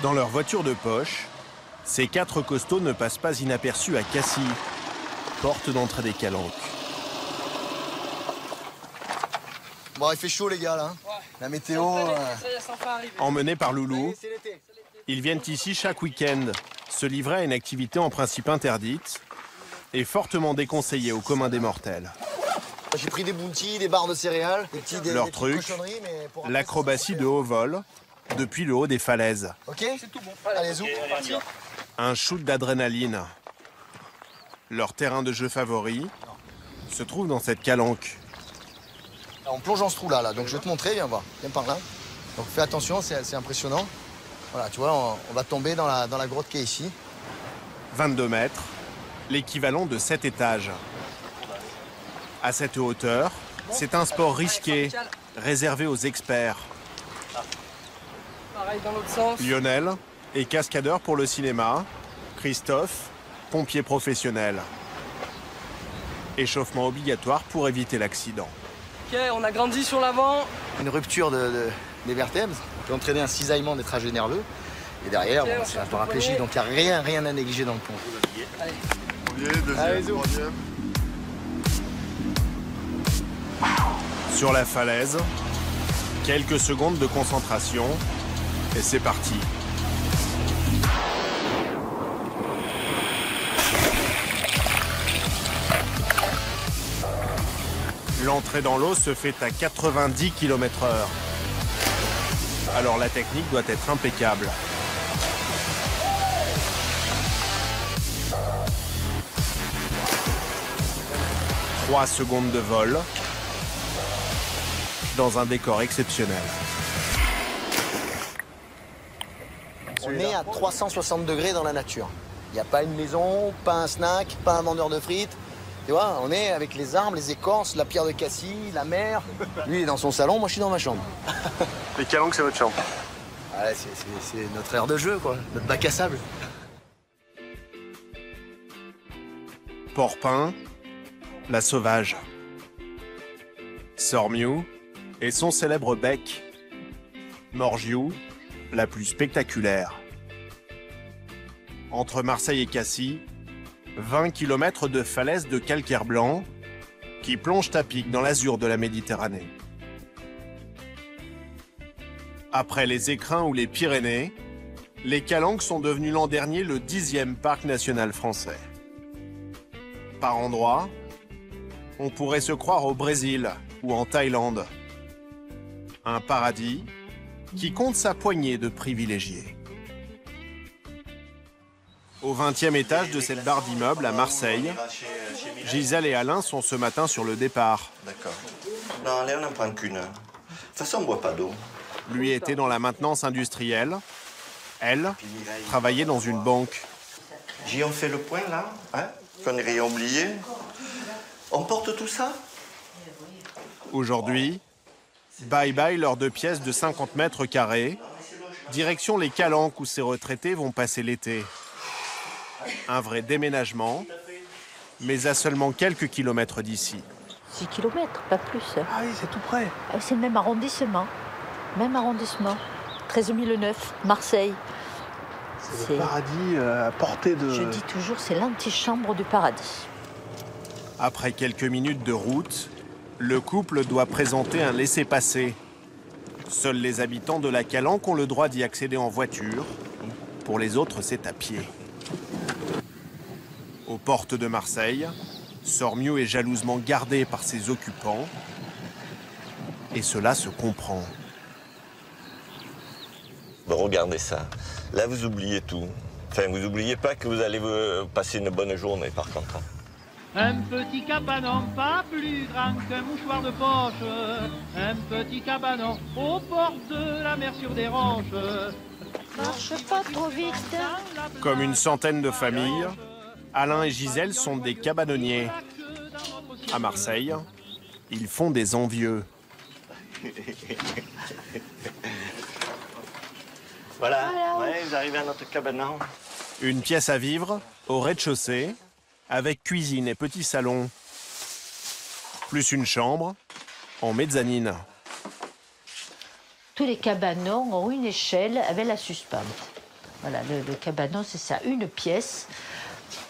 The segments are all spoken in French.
Dans leur voiture de poche, ces 4 costauds ne passent pas inaperçus à Cassis, porte d'entrée des Calanques. Bon, il fait chaud les gars là. Ouais. La météo. Emmenés par Loulou, ils viennent ici chaque week-end, se livrer à une activité en principe interdite et fortement déconseillée au commun des mortels. J'ai pris des bounties, des barres de céréales, leur truc, l'acrobatie de haut vol depuis le haut des falaises. Ok, c'est tout bon. Allez, zou. Un shoot d'adrénaline. Leur terrain de jeu favori se trouve dans cette calanque. On plonge dans ce trou-là, là. Donc je vais te montrer, viens voir. Viens par là. Donc fais attention, c'est impressionnant. Voilà, tu vois, on va tomber dans la grotte qui est ici. 22 mètres, l'équivalent de 7 étages. À cette hauteur, c'est un sport risqué, réservé aux experts. Pareil dans l'autre sens. Lionel est cascadeur pour le cinéma. Christophe, pompier professionnel. Échauffement obligatoire pour éviter l'accident. Ok, on a grandi sur l'avant. Une rupture des vertèbres peut entraîner un cisaillement des trajets nerveux. Et derrière, okay, bon, c'est un peu rafraîchi, donc il n'y a rien à négliger dans le pont. Allez. Premier, deuxième, troisième. Sur la falaise, quelques secondes de concentration et c'est parti. L'entrée dans l'eau se fait à 90 km/h. Alors la technique doit être impeccable. « 3 secondes de vol dans un décor exceptionnel. » On est à 360 degrés dans la nature. Il n'y a pas une maison, pas un snack, pas un vendeur de frites. Tu vois, on est avec les arbres, les écorces, la pierre de Cassis, la mer. Lui, il est dans son salon, moi, je suis dans ma chambre. Les Calanques, c'est votre chambre. Ouais, c'est notre aire de jeu, quoi. Notre bac à sable. Porpin, la sauvage. Sormiou et son célèbre bec. Morgiou, la plus spectaculaire. Entre Marseille et Cassis, 20 km de falaises de calcaire blanc qui plongent à pic dans l'azur de la Méditerranée. Après les Écrins ou les Pyrénées, les Calanques sont devenus l'an dernier le 10e parc national français. Par endroits, on pourrait se croire au Brésil ou en Thaïlande. Un paradis qui compte sa poignée de privilégiés. Au 20e étage de cette barre d'immeubles à Marseille, Gisèle et Alain sont ce matin sur le départ. D'accord. Non, allez, on n'en prend qu'une. De toute façon, on ne boit pas d'eau. Lui était dans la maintenance industrielle. Elle travaillait dans une banque. J'y ont fait le point, là, hein, qu'on n'ait rien oublié. On porte tout ça? Aujourd'hui, bye-bye leurs 2 pièces de 50 mètres carrés. Direction les Calanques où ces retraités vont passer l'été. Un vrai déménagement, mais à seulement quelques kilomètres d'ici. 6 kilomètres, pas plus. Ah oui, c'est tout près. C'est le même arrondissement. Même arrondissement. 13 009, Marseille. C'est le paradis à portée de... Je dis toujours, c'est l'antichambre du paradis. Après quelques minutes de route, le couple doit présenter un laissez-passer. Seuls les habitants de la Calanque ont le droit d'y accéder en voiture. Pour les autres, c'est à pied. Aux portes de Marseille, Sormiou est jalousement gardé par ses occupants. Et cela se comprend. Bon, regardez ça. Là, vous oubliez tout. Enfin, vous n'oubliez pas que vous allez passer une bonne journée, par contre. Un petit cabanon pas plus grand qu'un mouchoir de poche. Un petit cabanon au bord de la mer sur des roches. Marche pas trop vite. Comme une centaine de familles, Alain et Gisèle sont des cabanonniers. À Marseille, ils font des envieux. Voilà, ouais, vous arrivez à notre cabanon. Une pièce à vivre, au rez-de-chaussée, avec cuisine et petit salon. Plus une chambre, en mezzanine. Tous les cabanons ont une échelle avec la suspente. Voilà, le cabanon, c'est ça, une pièce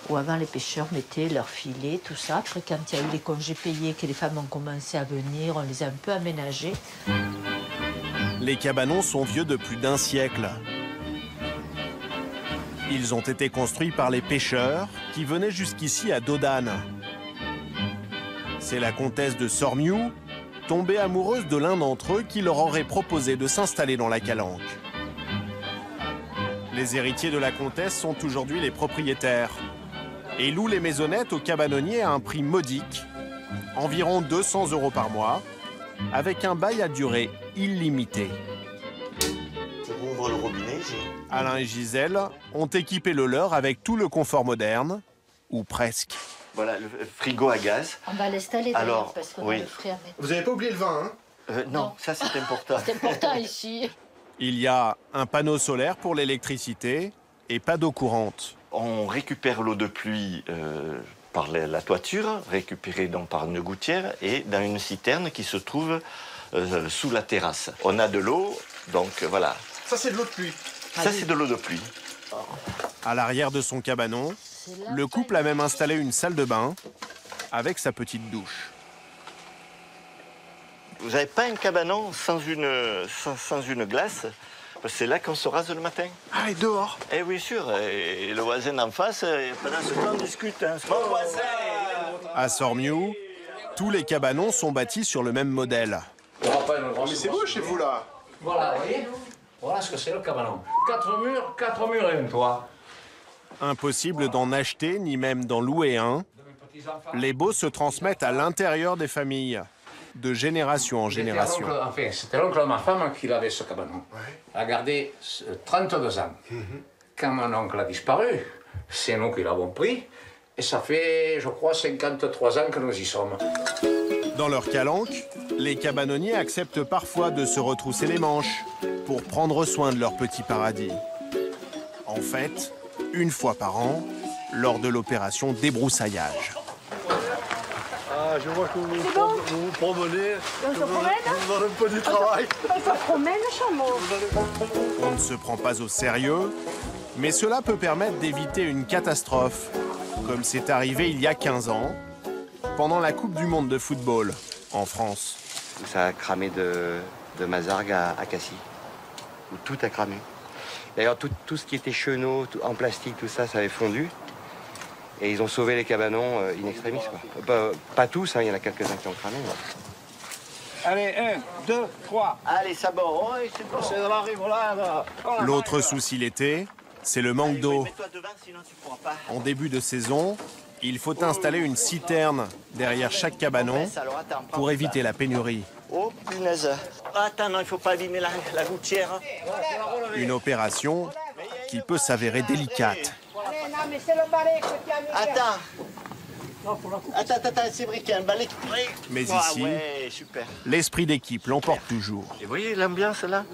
où avant les pêcheurs mettaient leurs filets, tout ça. Après, quand il y a eu les congés payés, que les femmes ont commencé à venir, on les a un peu aménagés. Les cabanons sont vieux de plus d'1 siècle. Ils ont été construits par les pêcheurs qui venaient jusqu'ici à Dodane. C'est la comtesse de Sormiou, tombée amoureuse de l'un d'entre eux, qui leur aurait proposé de s'installer dans la calanque. Les héritiers de la comtesse sont aujourd'hui les propriétaires et louent les maisonnettes aux cabanonniers à un prix modique, environ 200 € par mois, avec un bail à durée illimitée. Tu rouvres le robinet ici. Alain et Gisèle ont équipé le leur avec tout le confort moderne, ou presque. Voilà, le frigo à gaz. On va l'installer Alors, d'ailleurs, parce qu'on oui. a le frais à mettre. Vous n'avez pas oublié le vin, hein? Non, ça c'est important. C'est important ici. Il y a un panneau solaire pour l'électricité et pas d'eau courante. On récupère l'eau de pluie par la toiture, récupérée donc par une gouttière et dans une citerne qui se trouve sous la terrasse. On a de l'eau, donc voilà. Ça, c'est de l'eau de pluie. Ça, c'est de l'eau de pluie. À l'arrière de son cabanon, le couple a même installé une salle de bain avec sa petite douche. Vous n'avez pas un cabanon sans une glace? C'est là qu'on se rase le matin. Ah, et dehors? Eh oui, sûr. Et le voisin d'en face, pendant ce temps, on discute. Hein. Mon voisin! À Sormiou, tous les cabanons sont bâtis sur le même modèle. Mais c'est beau chez vous, là. Voilà, vous voyez? Voilà ce que c'est le cabanon. 4 murs et un toit. Impossible d'en acheter ni même d'en louer un. Les baux se transmettent à l'intérieur des familles, de génération en génération. Enfin, c'était l'oncle de ma femme qui avait ce cabanon. Elle a gardé 32 ans. Quand mon oncle a disparu, c'est nous qui l'avons pris. Et ça fait, je crois, 53 ans que nous y sommes. Dans leur calanque, les cabanonniers acceptent parfois de se retrousser les manches pour prendre soin de leur petit paradis. En fait, une fois par an, lors de l'opération débroussaillage. Ah, je vois que vous vous promenez. On se promène? Vous avez un peu du travail. On se promène, chameau. On ne se prend pas au sérieux, mais cela peut permettre d'éviter une catastrophe, comme c'est arrivé il y a 15 ans, pendant la Coupe du Monde de football en France. Ça a cramé de Mazargues à Cassis, où tout a cramé. D'ailleurs, tout ce qui était chenaux, en plastique, tout ça, ça avait fondu. Et ils ont sauvé les cabanons in extremis, quoi. Pas tous, hein, il y en a quelques-uns qui ont cramé. Ouais. Allez, 1, 2, 3. Allez, ça va. Oh, c'est bon. C'est dans la rive, là. L'autre souci l'été, c'est le manque d'eau. Mets-toi devant, sinon tu pourras pas. En début de saison, il faut installer une citerne derrière chaque cabanon pour éviter la pénurie. Oh, punaise. Attends, non, il ne faut pas abîmer la gouttière. Une opération qui peut s'avérer délicate. Non, mais c'est le balai que tu as mis. Attends, c'est vrai qu'il y a un balai qui pourrait... Mais Ah, ici, ouais, super. l'esprit d'équipe l'emporte toujours. Et vous voyez l'ambiance là,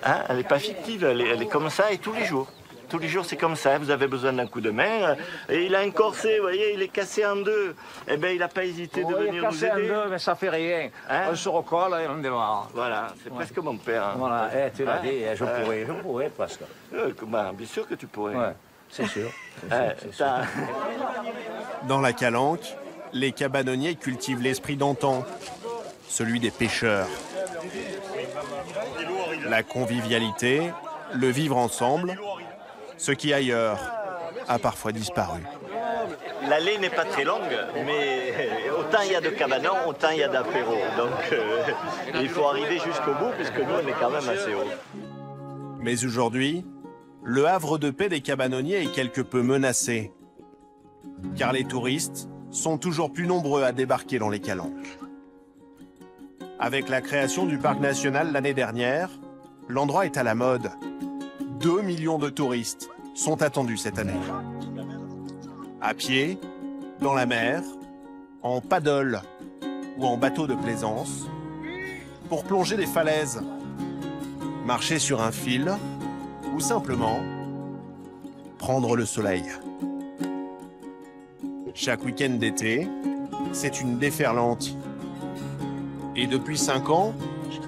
hein, elle n'est pas fictive, elle est comme ça et tous les jours. Tous les jours c'est comme ça, vous avez besoin d'un coup de main. Et il a un corset, vous voyez, il est cassé en deux. Eh bien il n'a pas hésité de venir nous aider. Cassé en deux, mais ça fait rien. Hein? On se recolle et on démarre. Voilà, c'est presque mon père. Hein. Voilà, tu l'as dit, je pourrais presque. Bien sûr que tu pourrais. Ouais, c'est sûr. Dans la calanque, les cabanonniers cultivent l'esprit d'antan, celui des pêcheurs. La convivialité, le vivre ensemble, ce qui ailleurs a parfois disparu. L'allée n'est pas très longue, mais autant il y a de cabanons, autant il y a d'apéros. Donc il faut arriver jusqu'au bout, puisque nous on est quand même assez haut. Mais aujourd'hui, le havre de paix des cabanonniers est quelque peu menacé, car les touristes sont toujours plus nombreux à débarquer dans les calanques. Avec la création du parc national l'année dernière, l'endroit est à la mode. 2 millions de touristes sont attendus cette année. À pied, dans la mer, en paddle ou en bateau de plaisance, pour plonger des falaises, marcher sur un fil ou simplement prendre le soleil. Chaque week-end d'été, c'est une déferlante. Et depuis 5 ans,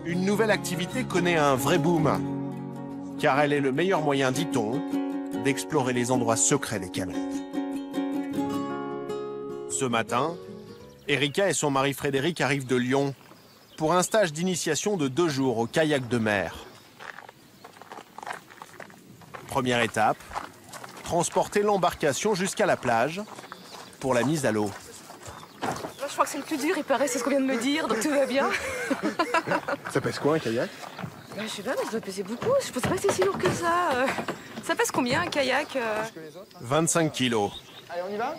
une nouvelle activité connaît un vrai boom. Car elle est le meilleur moyen, dit-on, d'explorer les endroits secrets des Calanques. Ce matin, Erika et son mari Frédéric arrivent de Lyon pour un stage d'initiation de 2 jours au kayak de mer. Première étape, transporter l'embarcation jusqu'à la plage pour la mise à l'eau. Je crois que c'est le plus dur, il paraît, c'est ce qu'on vient de me dire, donc tout va bien. Ça pèse quoi un kayak? Je sais pas, mais ça doit peser beaucoup. Je pensais pas que c'était si lourd que ça. Ça pèse combien un kayak 25 kilos. Allez, on y va?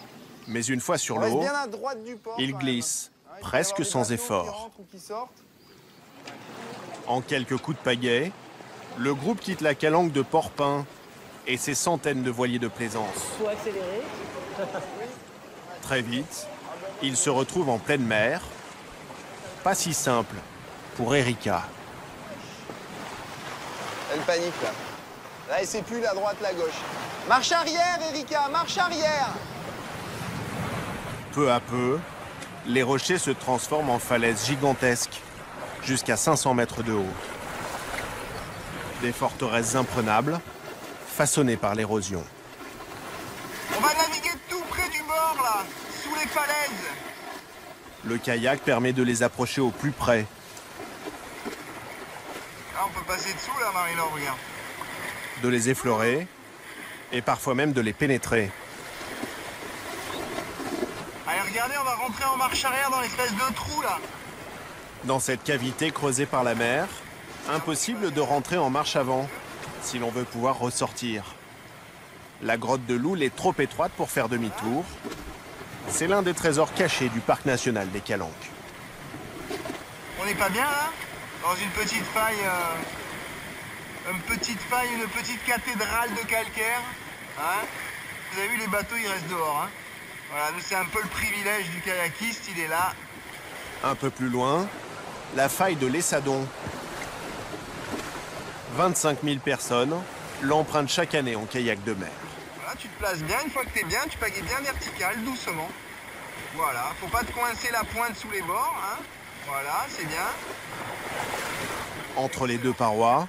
Mais une fois sur l'eau, il glisse, presque sans effort. En quelques coups de pagaie, le groupe quitte la calanque de Porpin et ses centaines de voiliers de plaisance. Faut accélérer. Très vite, ils se retrouvent en pleine mer. Pas si simple pour Erika. Elle panique là. Là, elle sait plus la droite, la gauche. Marche arrière, Erika, marche arrière! Peu à peu, les rochers se transforment en falaises gigantesques, jusqu'à 500 mètres de haut. Des forteresses imprenables, façonnées par l'érosion. On va naviguer tout près du bord là, sous les falaises. Le kayak permet de les approcher au plus près. Ah, on peut passer dessous là, Marie-Laure, regarde. De les effleurer et parfois même de les pénétrer. Allez, regardez, on va rentrer en marche arrière dans l'espèce de trou là. Dans cette cavité creusée par la mer, impossible de rentrer en marche avant si l'on veut pouvoir ressortir. La grotte de Loul est trop étroite pour faire demi-tour. C'est l'un des trésors cachés du parc national des Calanques. On n'est pas bien là? Dans une petite faille, une petite cathédrale de calcaire. Hein? Vous avez vu, les bateaux, ils restent dehors. Hein? Voilà, nous c'est un peu le privilège du kayakiste, il est là. Un peu plus loin, la faille de l'Essadon. 25 000 personnes l'empruntent chaque année en kayak de mer. Voilà, tu te places bien, une fois que t'es bien, tu pagaies bien vertical, doucement. Voilà, faut pas te coincer la pointe sous les bords. Hein? Voilà, c'est bien. Entre les deux parois,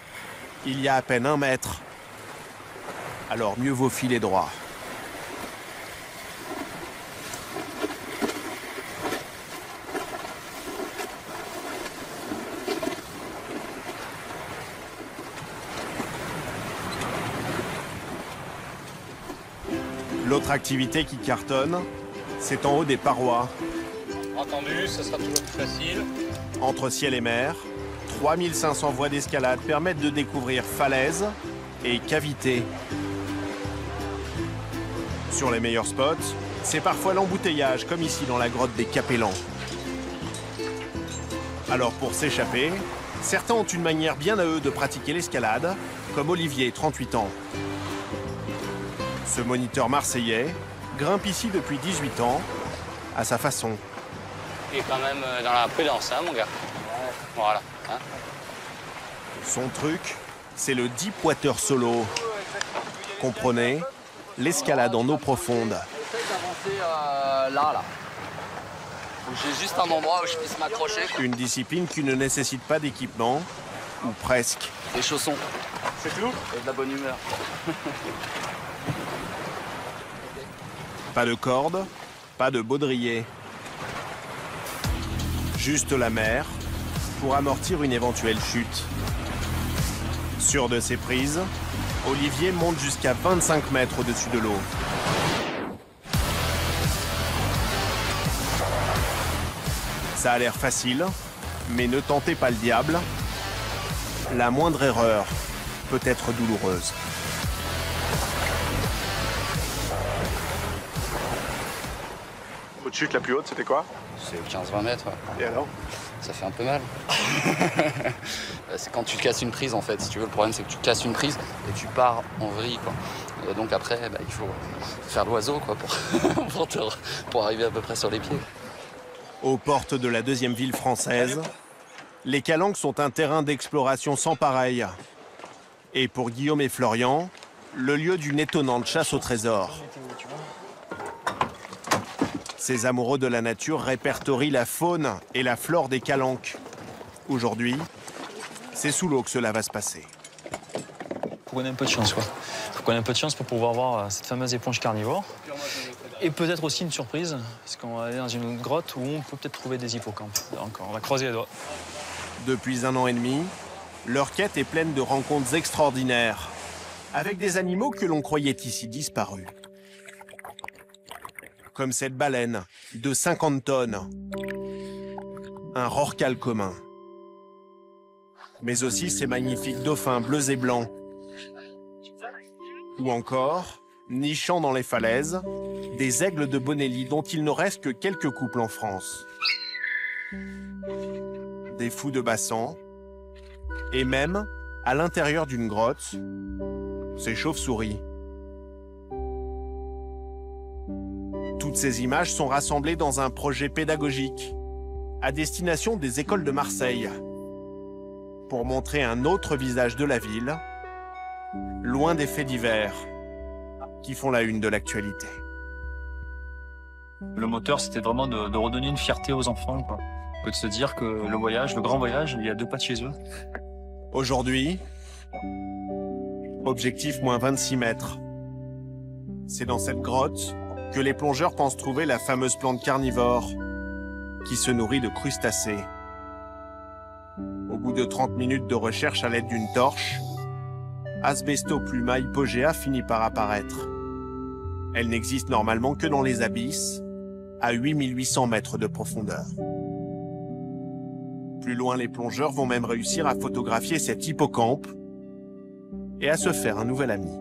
il y a à peine 1 mètre. Alors mieux vaut filer droit. L'autre activité qui cartonne, c'est en haut des parois. Entendu, ce sera toujours plus facile. Entre ciel et mer, 3500 voies d'escalade permettent de découvrir falaises et cavités. Sur les meilleurs spots, c'est parfois l'embouteillage, comme ici dans la grotte des Capellans. Alors pour s'échapper, certains ont une manière bien à eux de pratiquer l'escalade, comme Olivier, 38 ans. Ce moniteur marseillais grimpe ici depuis 18 ans, à sa façon. Il est quand même dans la prudence, hein, mon gars. Voilà. Hein. Son truc, c'est le deep water solo. Comprenez, l'escalade en eau profonde. J'essaie d'avancer là. J'ai juste un endroit où je puisse m'accrocher. Une discipline qui ne nécessite pas d'équipement, ou presque. Des chaussons. C'est tout? Et de la bonne humeur. Pas de corde, pas de baudrier. Juste la mer pour amortir une éventuelle chute. Sûr de ses prises, Olivier monte jusqu'à 25 mètres au-dessus de l'eau. Ça a l'air facile, mais ne tentez pas le diable. La moindre erreur peut être douloureuse. Votre chute la plus haute, c'était quoi? C'est 15-20 mètres. Et alors? Ça fait un peu mal. C'est quand tu casses une prise en fait. Si tu veux, le problème c'est que tu casses une prise et tu pars en vrille, quoi. Et donc après, il faut faire l'oiseau, quoi, pour arriver à peu près sur les pieds. Aux portes de la deuxième ville française, les Calanques sont un terrain d'exploration sans pareil. Et pour Guillaume et Florian, le lieu d'une étonnante chasse au trésor. Ces amoureux de la nature répertorient la faune et la flore des Calanques. Aujourd'hui, c'est sous l'eau que cela va se passer. Faut qu'on ait un peu de chance, quoi. Faut qu'on ait un peu de chance pour pouvoir voir cette fameuse éponge carnivore. Et peut-être aussi une surprise, parce qu'on va aller dans une autre grotte où on peut peut-être trouver des hippocampes. Donc on va croiser les doigts. Depuis 1 an et demi, leur quête est pleine de rencontres extraordinaires, avec des animaux que l'on croyait ici disparus. Comme cette baleine de 50 tonnes, un rorqual commun. Mais aussi ces magnifiques dauphins bleus et blancs. Ou encore, nichant dans les falaises, des aigles de Bonelli dont il ne reste que quelques couples en France. Des fous de Bassan, et même, à l'intérieur d'une grotte, ces chauves-souris. Toutes ces images sont rassemblées dans un projet pédagogique à destination des écoles de Marseille pour montrer un autre visage de la ville, loin des faits divers qui font la une de l'actualité. Le moteur, c'était vraiment de redonner une fierté aux enfants, quoi. De se dire que le voyage, le grand voyage, il y a 2 pas de chez eux. Aujourd'hui, objectif moins 26 mètres. C'est dans cette grotte que les plongeurs pensent trouver la fameuse plante carnivore qui se nourrit de crustacés. Au bout de 30 minutes de recherche à l'aide d'une torche, Asbestopluma hypogea finit par apparaître. Elle n'existe normalement que dans les abysses, à 8800 mètres de profondeur. Plus loin, les plongeurs vont même réussir à photographier cet hippocampe et à se faire un nouvel ami.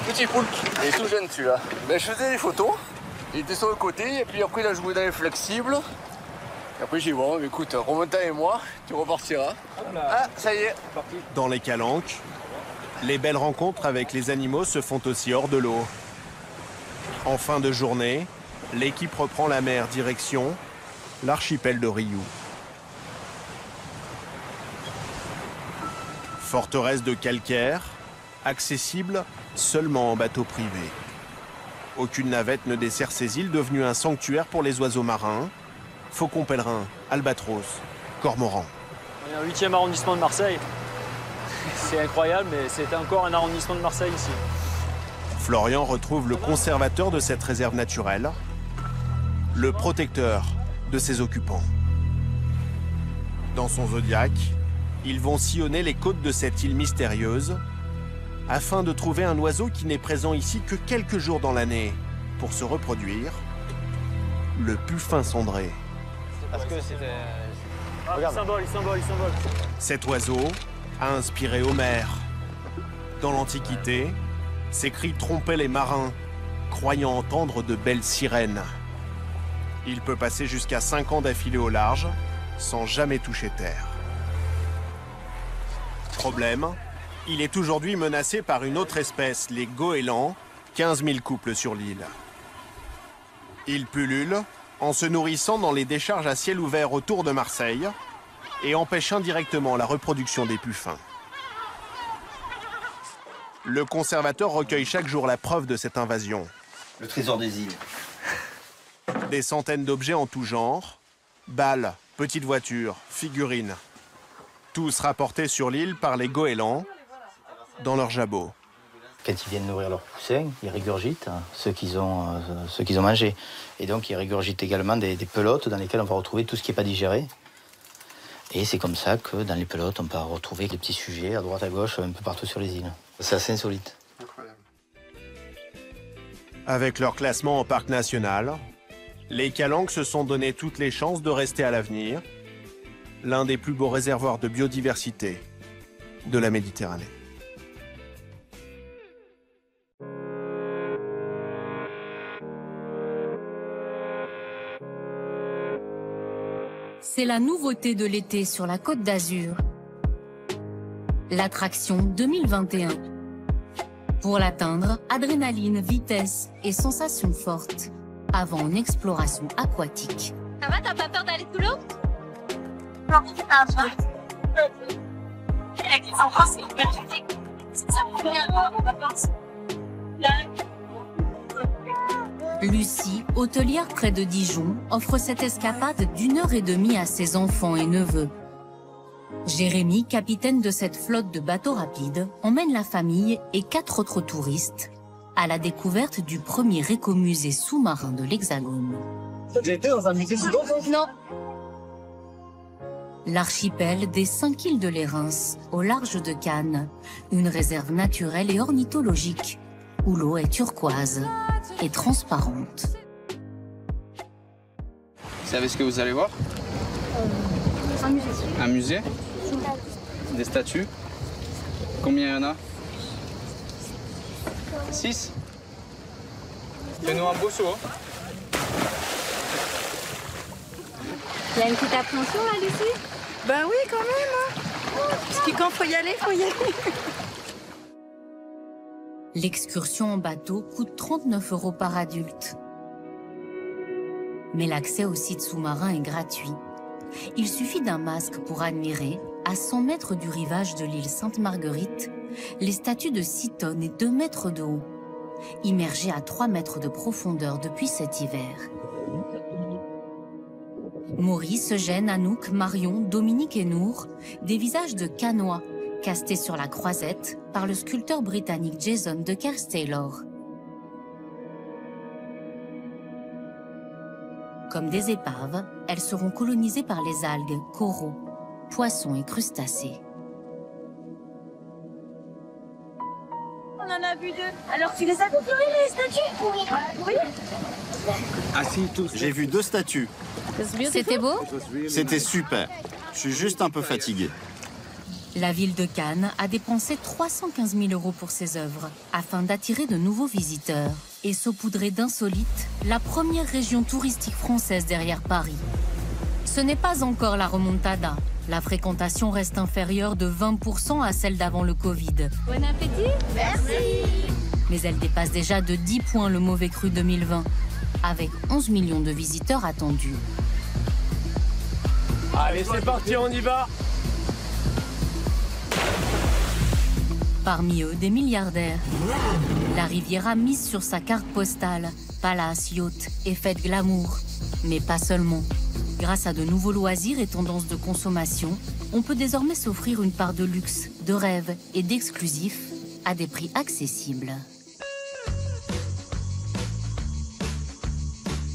Petit poulpe, il est tout jeune celui-là. Ben, je faisais des photos, il était sur le côté, et puis après il a joué dans les flexibles. Et après j'ai dit bon, écoute, remonte avec moi, tu repartiras. Ah, ça y est. Dans les calanques, les belles rencontres avec les animaux se font aussi hors de l'eau. En fin de journée, l'équipe reprend la mer direction l'archipel de Riou. Forteresse de calcaire, accessible seulement en bateau privé. Aucune navette ne dessert ces îles devenues un sanctuaire pour les oiseaux marins, faucons pèlerins, albatros, cormorans. On est au 8e arrondissement de Marseille. C'est incroyable, mais c'est encore un arrondissement de Marseille ici. Florian retrouve le conservateur de cette réserve naturelle, le protecteur de ses occupants. Dans son Zodiac, ils vont sillonner les côtes de cette île mystérieuse afin de trouver un oiseau qui n'est présent ici que quelques jours dans l'année pour se reproduire, le puffin cendré. Parce que c'était... il s'envole. Cet oiseau a inspiré Homère. Dans l'Antiquité, ses cris trompaient les marins, croyant entendre de belles sirènes. Il peut passer jusqu'à 5 ans d'affilée au large, sans jamais toucher terre. Problème, il est aujourd'hui menacé par une autre espèce, les goélands, 15 000 couples sur l'île. Il pullule en se nourrissant dans les décharges à ciel ouvert autour de Marseille et empêche indirectement la reproduction des puffins. Le conservateur recueille chaque jour la preuve de cette invasion. Le trésor des îles. Des centaines d'objets en tout genre, balles, petites voitures, figurines. Tous rapportés sur l'île par les goélands dans leur jabot. Quand ils viennent nourrir leurs poussins, ils régurgitent ce qu'ils ont mangé. Et donc ils régurgitent également des pelotes dans lesquelles on va retrouver tout ce qui n'est pas digéré. Et c'est comme ça que dans les pelotes, on peut retrouver des petits sujets à droite à gauche, un peu partout sur les îles. C'est assez insolite. Incroyable. Avec leur classement en parc national, les calanques se sont donné toutes les chances de rester à l'avenir l'un des plus beaux réservoirs de biodiversité de la Méditerranée. C'est la nouveauté de l'été sur la Côte d'Azur. L'attraction 2021. Pour l'atteindre, adrénaline, vitesse et sensations fortes avant une exploration aquatique. Ça va, t'as pas peur d'aller sous l'eau? Non, ça va. Les enfants, c'est magnifique. Ça me fait Lucie, hôtelière près de Dijon, offre cette escapade d'1h30 à ses enfants et neveux. Jérémy, capitaine de cette flotte de bateaux rapides, emmène la famille et 4 autres touristes à la découverte du premier écomusée sous-marin de l'Hexagone. J'ai été dans un musée sous-marin? Non. L'archipel des 5 îles de Lérins, au large de Cannes, une réserve naturelle et ornithologique, où l'eau est turquoise et transparente. Vous savez ce que vous allez voir? Un musée. Un musée? Des statues? Combien il y en a? 6? Fais-nous un beau saut. Il y a une petite appréhension là-dessus? Ben oui, quand même. Parce que quand faut y aller, faut y aller. L'excursion en bateau coûte 39 € par adulte. Mais l'accès au site sous-marin est gratuit. Il suffit d'un masque pour admirer, à 100 mètres du rivage de l'île Sainte-Marguerite, les statues de 6 tonnes et 2 mètres de haut, immergées à 3 mètres de profondeur depuis cet hiver. Maurice, Eugène, Anouk, Marion, Dominique et Nour, des visages de Canois, castés sur la croisette par le sculpteur britannique Jason de Kerr-Taylor. Comme des épaves, elles seront colonisées par les algues, coraux, poissons et crustacés. On en a vu 2. Alors tu les as confirmées les statues? Oui. Ah si, tous. J'ai vu 2 statues. C'était beau? C'était super. Je suis juste un peu fatigué. La ville de Cannes a dépensé 315 000 € pour ses œuvres, afin d'attirer de nouveaux visiteurs et saupoudrer d'insolites la première région touristique française derrière Paris. Ce n'est pas encore la remontada. La fréquentation reste inférieure de 20% à celle d'avant le Covid. Bon appétit. Merci. Mais elle dépasse déjà de 10 points le mauvais cru 2020, avec 11 millions de visiteurs attendus. Allez, c'est parti, on y va. Parmi eux, des milliardaires. La Riviera mise sur sa carte postale, palace, yacht et fête glamour. Mais pas seulement. Grâce à de nouveaux loisirs et tendances de consommation, on peut désormais s'offrir une part de luxe, de rêve et d'exclusif à des prix accessibles.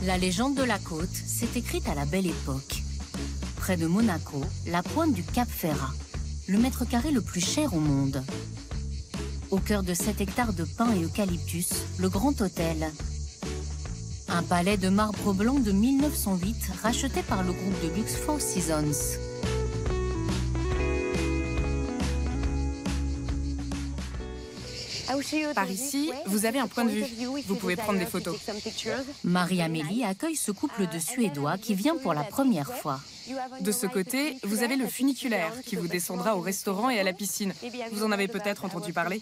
La légende de la côte s'est écrite à la Belle Époque. Près de Monaco, la pointe du Cap Ferrat, le mètre carré le plus cher au monde. Au cœur de 7 hectares de pins et eucalyptus, le Grand Hôtel. Un palais de marbre blanc de 1908 racheté par le groupe de luxe Four Seasons. Par ici, vous avez un point de vue. Vous pouvez prendre des photos. Marie-Amélie accueille ce couple de Suédois qui vient pour la première fois. De ce côté, vous avez le funiculaire qui vous descendra au restaurant et à la piscine. Vous en avez peut-être entendu parler?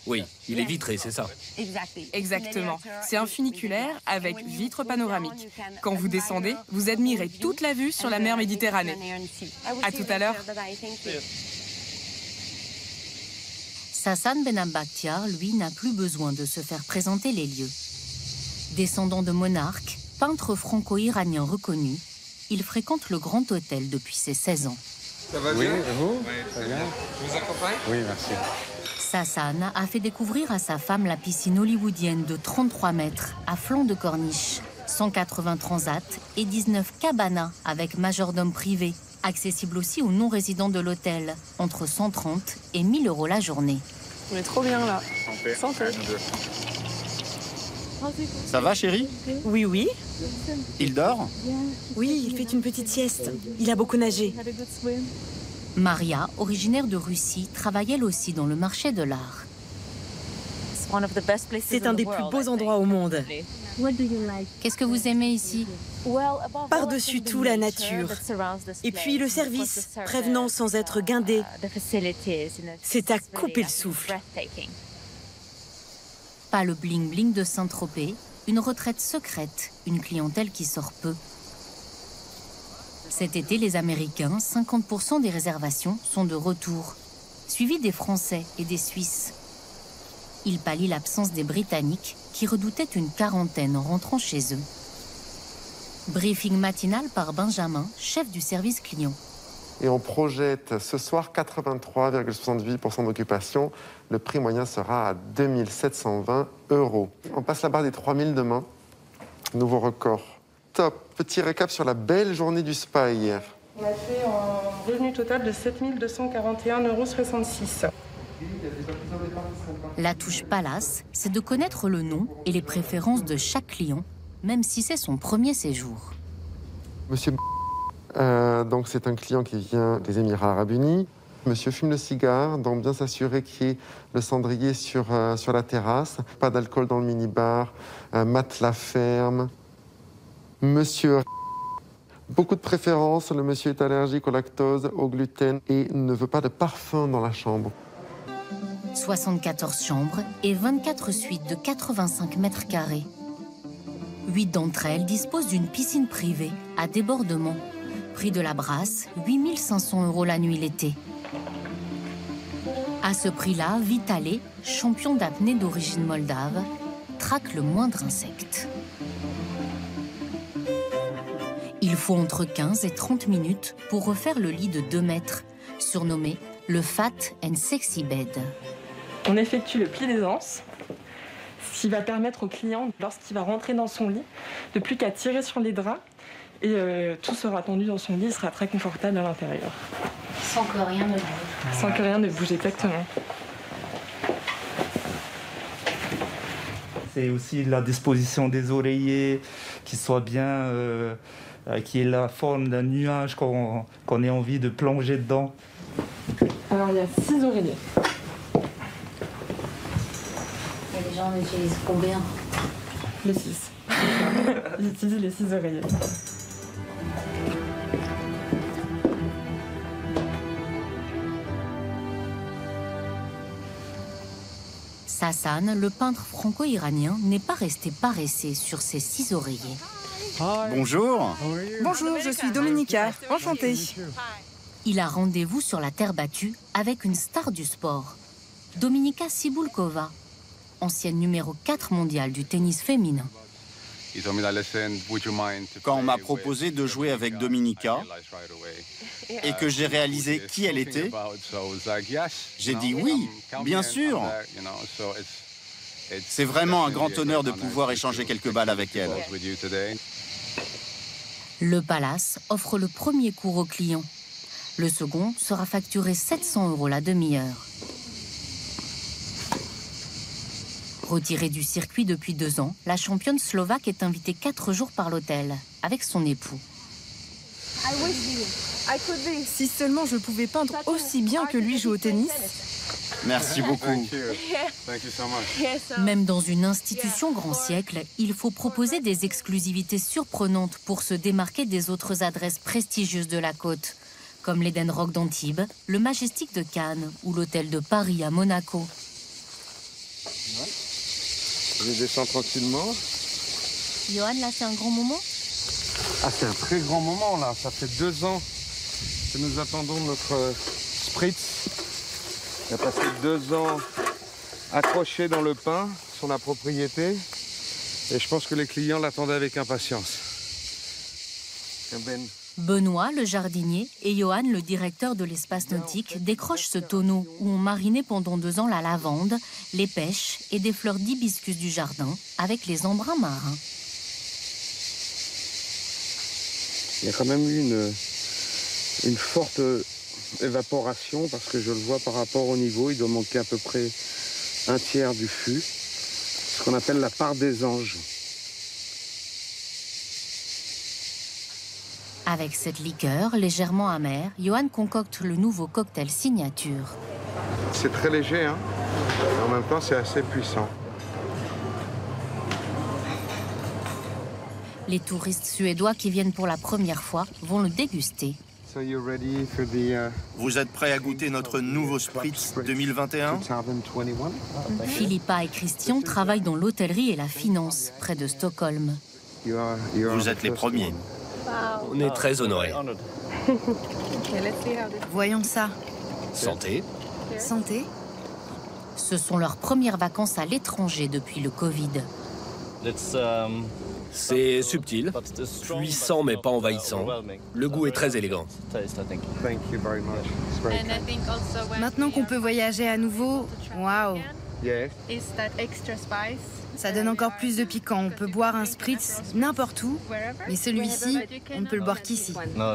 Oui, il est vitré, c'est ça. Exactement. C'est un funiculaire avec vitre panoramique. Quand vous descendez, vous admirez toute la vue sur la mer Méditerranée. À tout à l'heure. Sassan Benabaktiar, lui, n'a plus besoin de se faire présenter les lieux. Descendant de monarque, peintre franco-iranien reconnu, il fréquente le Grand Hôtel depuis ses 16 ans. Ça va bien? Oui, et vous? Oui, très bien. Je vous accompagne? Oui, merci. Sassan a fait découvrir à sa femme la piscine hollywoodienne de 33 mètres à flanc de corniche, 180 transats et 19 cabanas avec majordome privé, accessible aussi aux non-résidents de l'hôtel, entre 130 et 1000 € la journée. On est trop bien là. Santé. Ça va, chérie? Oui, oui. Il dort? Oui, il fait une petite sieste. Il a beaucoup nagé. Maria, originaire de Russie, travaille elle aussi dans le marché de l'art. C'est un des plus beaux endroits au monde. Qu'est-ce que vous aimez ici? Par-dessus tout, la nature. Et puis le service, prévenant sans être guindé. C'est à couper le souffle. Pas le bling-bling de Saint-Tropez, une retraite secrète, une clientèle qui sort peu. Cet été, les Américains, 50% des réservations sont de retour, suivis des Français et des Suisses. Ils pallient l'absence des Britanniques qui redoutaient une quarantaine en rentrant chez eux. Briefing matinal par Benjamin, chef du service client. Et on projette ce soir 83,68% d'occupation. Le prix moyen sera à 2 720 €. On passe la barre des 3 000 demain. Nouveau record. Top. Petit récap sur la belle journée du spa hier. On a fait un revenu total de 7 241,66 €. La touche Palace, c'est de connaître le nom et les préférences de chaque client, même si c'est son premier séjour. Monsieur donc c'est un client qui vient des Émirats Arabes Unis. Monsieur fume le cigare, donc bien s'assurer qu'il y ait le cendrier sur la terrasse. Pas d'alcool dans le minibar, matelas ferme. Monsieur, beaucoup de préférences. Le monsieur est allergique au lactose, au gluten et ne veut pas de parfum dans la chambre. 74 chambres et 24 suites de 85 mètres carrés. 8 d'entre elles disposent d'une piscine privée à débordement. Prix de la brasse, 8 500 € la nuit l'été. À ce prix-là, Vitale, champion d'apnée d'origine moldave, traque le moindre insecte. Il faut entre 15 et 30 minutes pour refaire le lit de 2 mètres, surnommé le Fat and Sexy Bed. On effectue le pli des anses, ce qui va permettre au client, lorsqu'il va rentrer dans son lit, de plus qu'à tirer sur les draps et tout sera tendu dans son lit, il sera très confortable à l'intérieur. Sans que rien ne bouge. Sans que rien ne bouge, exactement. C'est aussi la disposition des oreillers qui soit bien, qui ait la forme d'un nuage qu'on ait envie de plonger dedans. Alors il y a 6 oreillers. Et les gens en utilisent combien? Les 6. Ils utilisent les 6 oreillers. Sassan, le peintre franco-iranien, n'est pas resté paressé sur ses 6 oreillers. Bonjour. Bonjour, je suis Dominika. Enchantée. Il a rendez-vous sur la terre battue avec une star du sport, Dominika Cibulkova, ancienne numéro 4 mondiale du tennis féminin. Quand on m'a proposé de jouer avec Dominika et que j'ai réalisé qui elle était, j'ai dit oui, bien sûr. C'est vraiment un grand honneur de pouvoir échanger quelques balles avec elle. Le Palace offre le premier cours aux clients. Le second sera facturé 700 € la demi-heure. Retirée du circuit depuis 2 ans, la championne slovaque est invitée 4 jours par l'hôtel, avec son époux. Si seulement je pouvais peindre aussi bien que lui joue au tennis. Merci beaucoup. Même dans une institution grand siècle, il faut proposer des exclusivités surprenantes pour se démarquer des autres adresses prestigieuses de la côte, comme l'Eden Rock d'Antibes, le Majestic de Cannes ou l'Hôtel de Paris à Monaco. Je descends tranquillement. Johan, là, c'est un grand moment? Ah, c'est un très grand moment, là. Ça fait 2 ans que nous attendons notre spritz. Il a passé 2 ans accroché dans le pain sur la propriété. Et je pense que les clients l'attendaient avec impatience. Benoît, le jardinier, et Johan, le directeur de l'espace nautique, décrochent ce tonneau où on marinait pendant 2 ans la lavande, les pêches et des fleurs d'hibiscus du jardin avec les embruns marins. Il y a quand même eu une forte évaporation parce que je le vois par rapport au niveau, il doit manquer à peu près 1/3 du fût, ce qu'on appelle la part des anges. Avec cette liqueur légèrement amère, Johan concocte le nouveau cocktail signature. C'est très léger, hein, et en même temps c'est assez puissant. Les touristes suédois qui viennent pour la première fois vont le déguster. Vous êtes prêts à goûter notre nouveau Spritz 2021? Philippa et Christian travaillent dans l'hôtellerie et la finance, près de Stockholm. Vous êtes les premiers. On est très honorés. Voyons ça. Santé. Santé. Ce sont leurs premières vacances à l'étranger depuis le Covid. C'est subtil, puissant mais pas envahissant. Le goût est très élégant. Maintenant qu'on peut voyager à nouveau, waouh! Ça donne encore plus de piquant. On peut boire un spritz n'importe où, mais celui-ci, on ne peut le boire qu'ici. Non.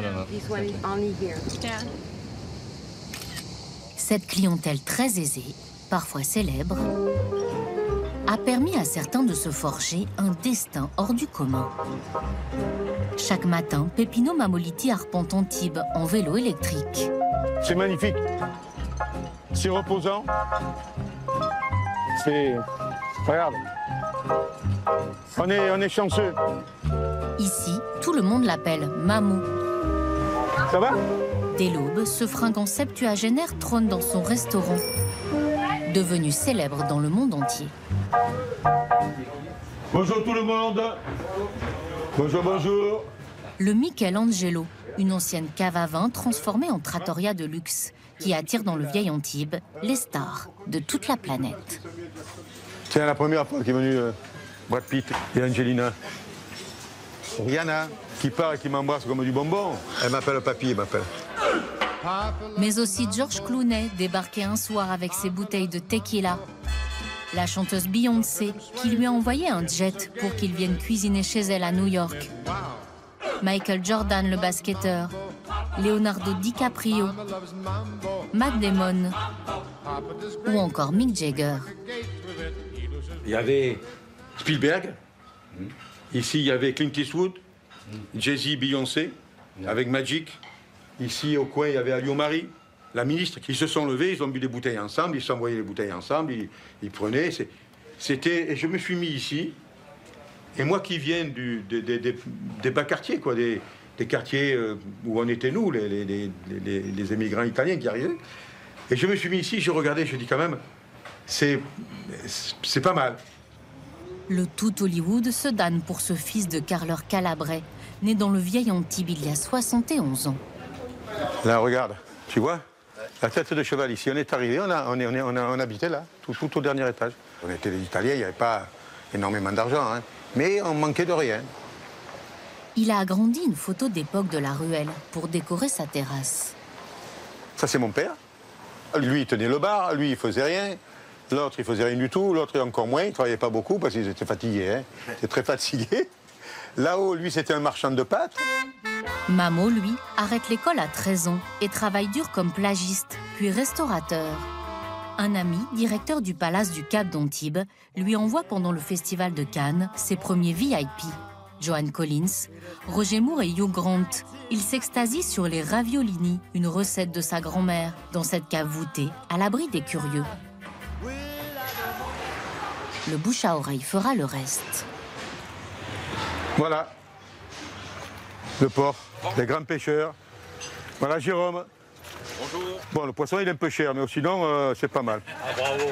Cette clientèle très aisée, parfois célèbre, a permis à certains de se forger un destin hors du commun. Chaque matin, Peppino Mammoliti arpente Antibes en vélo électrique. C'est magnifique. C'est reposant. C'est... Regarde. On est chanceux. Ici, tout le monde l'appelle Mamou. Ça va? Dès l'aube, ce fringant septuagénaire trône dans son restaurant, devenu célèbre dans le monde entier. Bonjour tout le monde. Bonjour. Le Michelangelo, une ancienne cave à vin transformée en trattoria de luxe, qui attire dans le vieil Antibes les stars de toute la planète. C'est la première fois qu'est venu Brad Pitt et Angelina. Rihanna, qui part et qui m'embrasse comme du bonbon. Elle m'appelle papy, elle m'appelle. Mais aussi George Clooney, débarqué un soir avec ses bouteilles de tequila. La chanteuse Beyoncé, qui lui a envoyé un jet pour qu'il vienne cuisiner chez elle à New York. Michael Jordan, le basketteur. Leonardo DiCaprio. Matt Damon. Ou encore Mick Jagger. Il y avait Spielberg. Ici, il y avait Clint Eastwood. Jay-Z, Beyoncé, avec Magic. Ici, au coin, il y avait Alio Marie, la ministre. Ils se sont levés, ils ont bu des bouteilles ensemble, ils s'envoyaient les bouteilles ensemble, ils prenaient. C'était... Et je me suis mis ici. Et moi qui viens des bas quartiers, quoi, des quartiers où on était nous, les émigrants italiens qui arrivaient. Et je me suis mis ici, je regardais, je dis quand même, c'est pas mal. Le tout Hollywood se damne pour ce fils de carleur calabrais, né dans le vieil Antibes il y a 71 ans. Là, regarde, tu vois, la tête de cheval ici. On est arrivé, on habitait là, tout au dernier étage. On était des Italiens, il n'y avait pas énormément d'argent, hein, mais on manquait de rien. Il a agrandi une photo d'époque de la ruelle pour décorer sa terrasse. Ça, c'est mon père. Lui, il tenait le bar, lui, il faisait rien. L'autre, il faisait rien du tout. L'autre, encore moins. Il travaillait pas beaucoup parce qu'ils étaient fatigués. Hein. Ils étaient très fatigués. Là-haut, lui, c'était un marchand de pâtes. Mamo, lui, arrête l'école à 13 ans et travaille dur comme plagiste, puis restaurateur. Un ami, directeur du Palace du Cap d'Antibes, lui envoie pendant le festival de Cannes ses premiers VIP. Joan Collins, Roger Moore et Hugh Grant. Ils s'extasient sur les raviolini, une recette de sa grand-mère, dans cette cave voûtée, à l'abri des curieux. Le bouche à oreille fera le reste. Voilà. Le port, les grands pêcheurs. Voilà Jérôme. Bonjour. Bon, le poisson, il est un peu cher, mais sinon, c'est pas mal. Ah, bravo.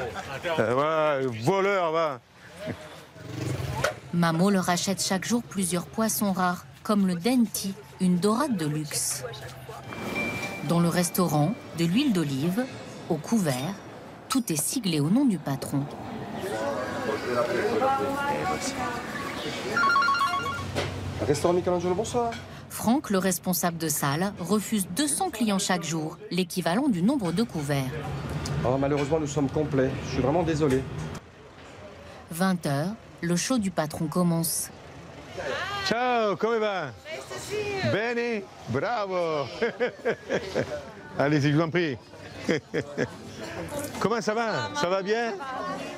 Voilà, voleur, va. Mamo leur achète chaque jour plusieurs poissons rares, comme le denti, une dorade de luxe. Dans le restaurant, de l'huile d'olive, au couvert, tout est siglé au nom du patron. Restaurant Michelangelo, bonsoir. Franck, le responsable de salle, refuse 200 clients chaque jour, l'équivalent du nombre de couverts. Oh, malheureusement, nous sommes complets. Je suis vraiment désolé. 20 h, le show du patron commence. Ciao, come va? Bene, bravo. Allez-y, je vous en prie. Comment ça va? Ça va bien?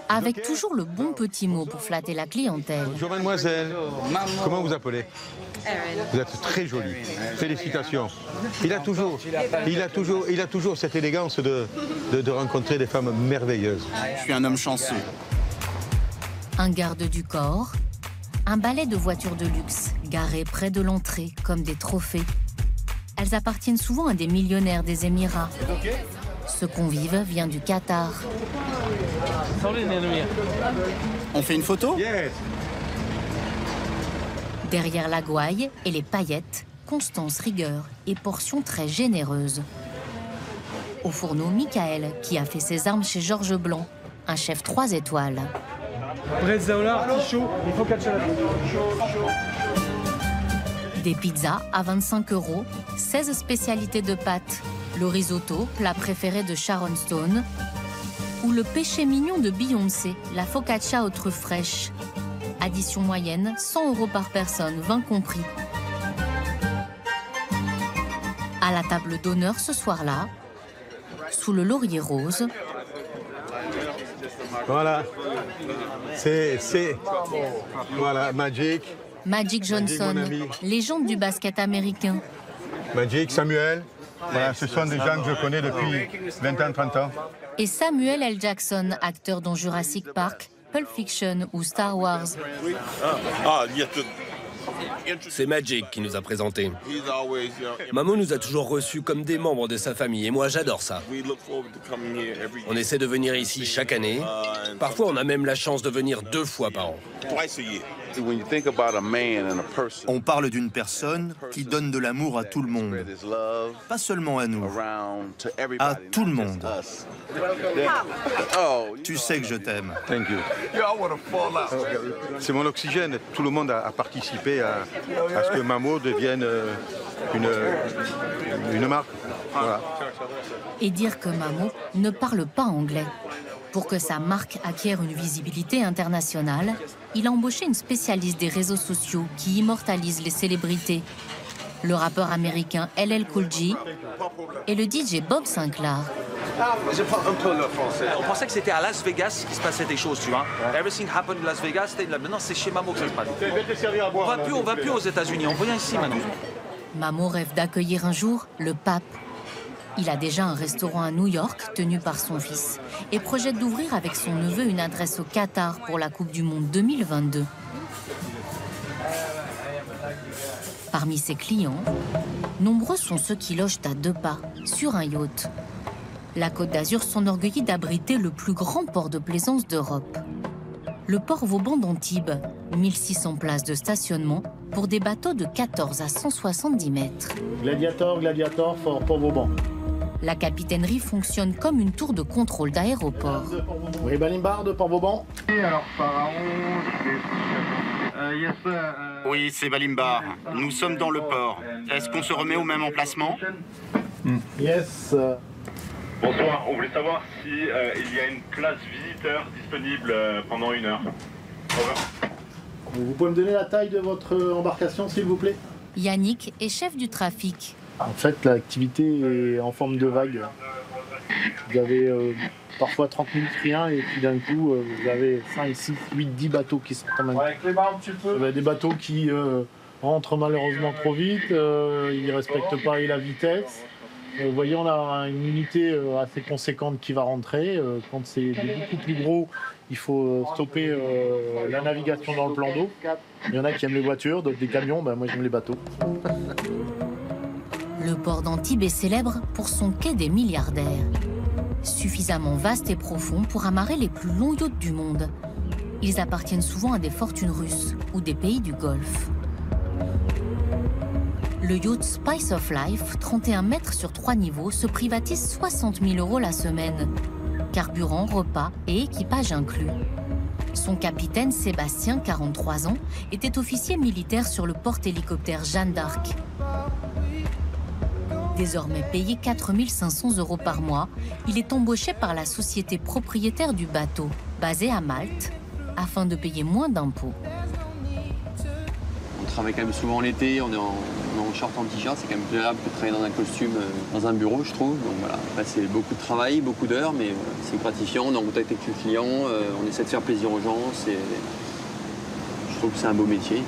Avec toujours le bon petit mot pour flatter la clientèle. Bonjour mademoiselle. Comment vous appelez? Vous êtes très jolie. Félicitations. Il a toujours cette élégance de rencontrer des femmes merveilleuses. Je suis un homme chanceux. Un garde du corps, un balai de voitures de luxe garées près de l'entrée comme des trophées. Elles appartiennent souvent à des millionnaires des Émirats. Ce convive vient du Qatar. On fait une photo? Yes. Derrière la gouaille et les paillettes, constance, rigueur et portions très généreuses. Au fourneau, Michael, qui a fait ses armes chez Georges Blanc, un chef 3 étoiles. bresaola, artichaut et focaccia. Des pizzas à 25 €, 16 spécialités de pâtes, le risotto, plat préféré de Sharon Stone, ou le péché mignon de Beyoncé, la focaccia aux truffes fraîches. Addition moyenne, 100 € par personne, 20 compris. À la table d'honneur ce soir-là, sous le laurier rose. Voilà, c'est voilà, Magic. Magic Johnson, légende du basket américain. Magic, Samuel, voilà, ce sont des gens que je connais depuis 20 ans, 30 ans. Et Samuel L. Jackson, acteur dans Jurassic Park, Pulp Fiction ou Star Wars. C'est Magic qui nous a présentés. Mamo nous a toujours reçus comme des membres de sa famille et moi j'adore ça. On essaie de venir ici chaque année. Parfois on a même la chance de venir 2 fois par an. On parle d'une personne qui donne de l'amour à tout le monde. Pas seulement à nous, à tout le monde. Tu sais que je t'aime. Thank you. C'est mon oxygène. Tout le monde a participé à ce que Mamo devienne une marque. Voilà. Et dire que Mamo ne parle pas anglais. Pour que sa marque acquiert une visibilité internationale, il a embauché une spécialiste des réseaux sociaux qui immortalise les célébrités. Le rappeur américain LL Cool J et le DJ Bob Sinclair. Je parle un peu le français. On pensait que c'était à Las Vegas qu'il se passait des choses, tu vois. Everything happened in Las Vegas. Maintenant, c'est chez Mamo que ça se passe. On va plus aux États-Unis. On vient ici maintenant. Mamo rêve d'accueillir un jour le pape. Il a déjà un restaurant à New York tenu par son fils et projette d'ouvrir avec son neveu une adresse au Qatar pour la Coupe du Monde 2022. Parmi ses clients, nombreux sont ceux qui logent à 2 pas, sur un yacht. La Côte d'Azur s'enorgueillit d'abriter le plus grand port de plaisance d'Europe. Le port Vauban d'Antibes, 1600 places de stationnement pour des bateaux de 14 à 170 mètres. Gladiator, port Vauban. La capitainerie fonctionne comme une tour de contrôle d'aéroport. Oui, Balimbar de Port Vauban. Alors, Pharaon, Oui, c'est Balimbar. Nous sommes dans le port. Est-ce qu'on se remet au même emplacement? Yes. Bonsoir, on voulait savoir si il y a une place visiteur disponible pendant 1 heure. Vous pouvez me donner la taille de votre embarcation, s'il vous plaît? Yannick est chef du trafic. En fait, l'activité est en forme de vague. Vous avez parfois 30 minutes rien et puis d'un coup, vous avez 5, 6, 8, 10 bateaux qui sont en même temps. Vous avez des bateaux qui rentrent malheureusement trop vite, ils ne respectent pas la vitesse. Vous voyez, on a une unité assez conséquente qui va rentrer. Quand c'est beaucoup plus gros, il faut stopper la navigation dans le plan d'eau. Il y en a qui aiment les voitures, d'autres des camions. Ben, moi, j'aime les bateaux. Le port d'Antibes est célèbre pour son quai des milliardaires. Suffisamment vaste et profond pour amarrer les plus longs yachts du monde. Ils appartiennent souvent à des fortunes russes ou des pays du Golfe. Le yacht Spice of Life, 31 mètres sur 3 niveaux, se privatise 60 000 € la semaine. Carburant, repas et équipage inclus. Son capitaine, Sébastien, 43 ans, était officier militaire sur le porte-hélicoptère Jeanne d'Arc. Désormais payé 4 500 € par mois, il est embauché par la société propriétaire du bateau, basée à Malte, afin de payer moins d'impôts. On travaille quand même souvent l'été, on est en short, en t-shirt, c'est quand même plus agréable que de travailler dans un costume, dans un bureau, je trouve. Donc voilà, après c'est beaucoup de travail, beaucoup d'heures, mais c'est gratifiant, on est en contact avec les clients, on essaie de faire plaisir aux gens, je trouve que c'est un beau métier.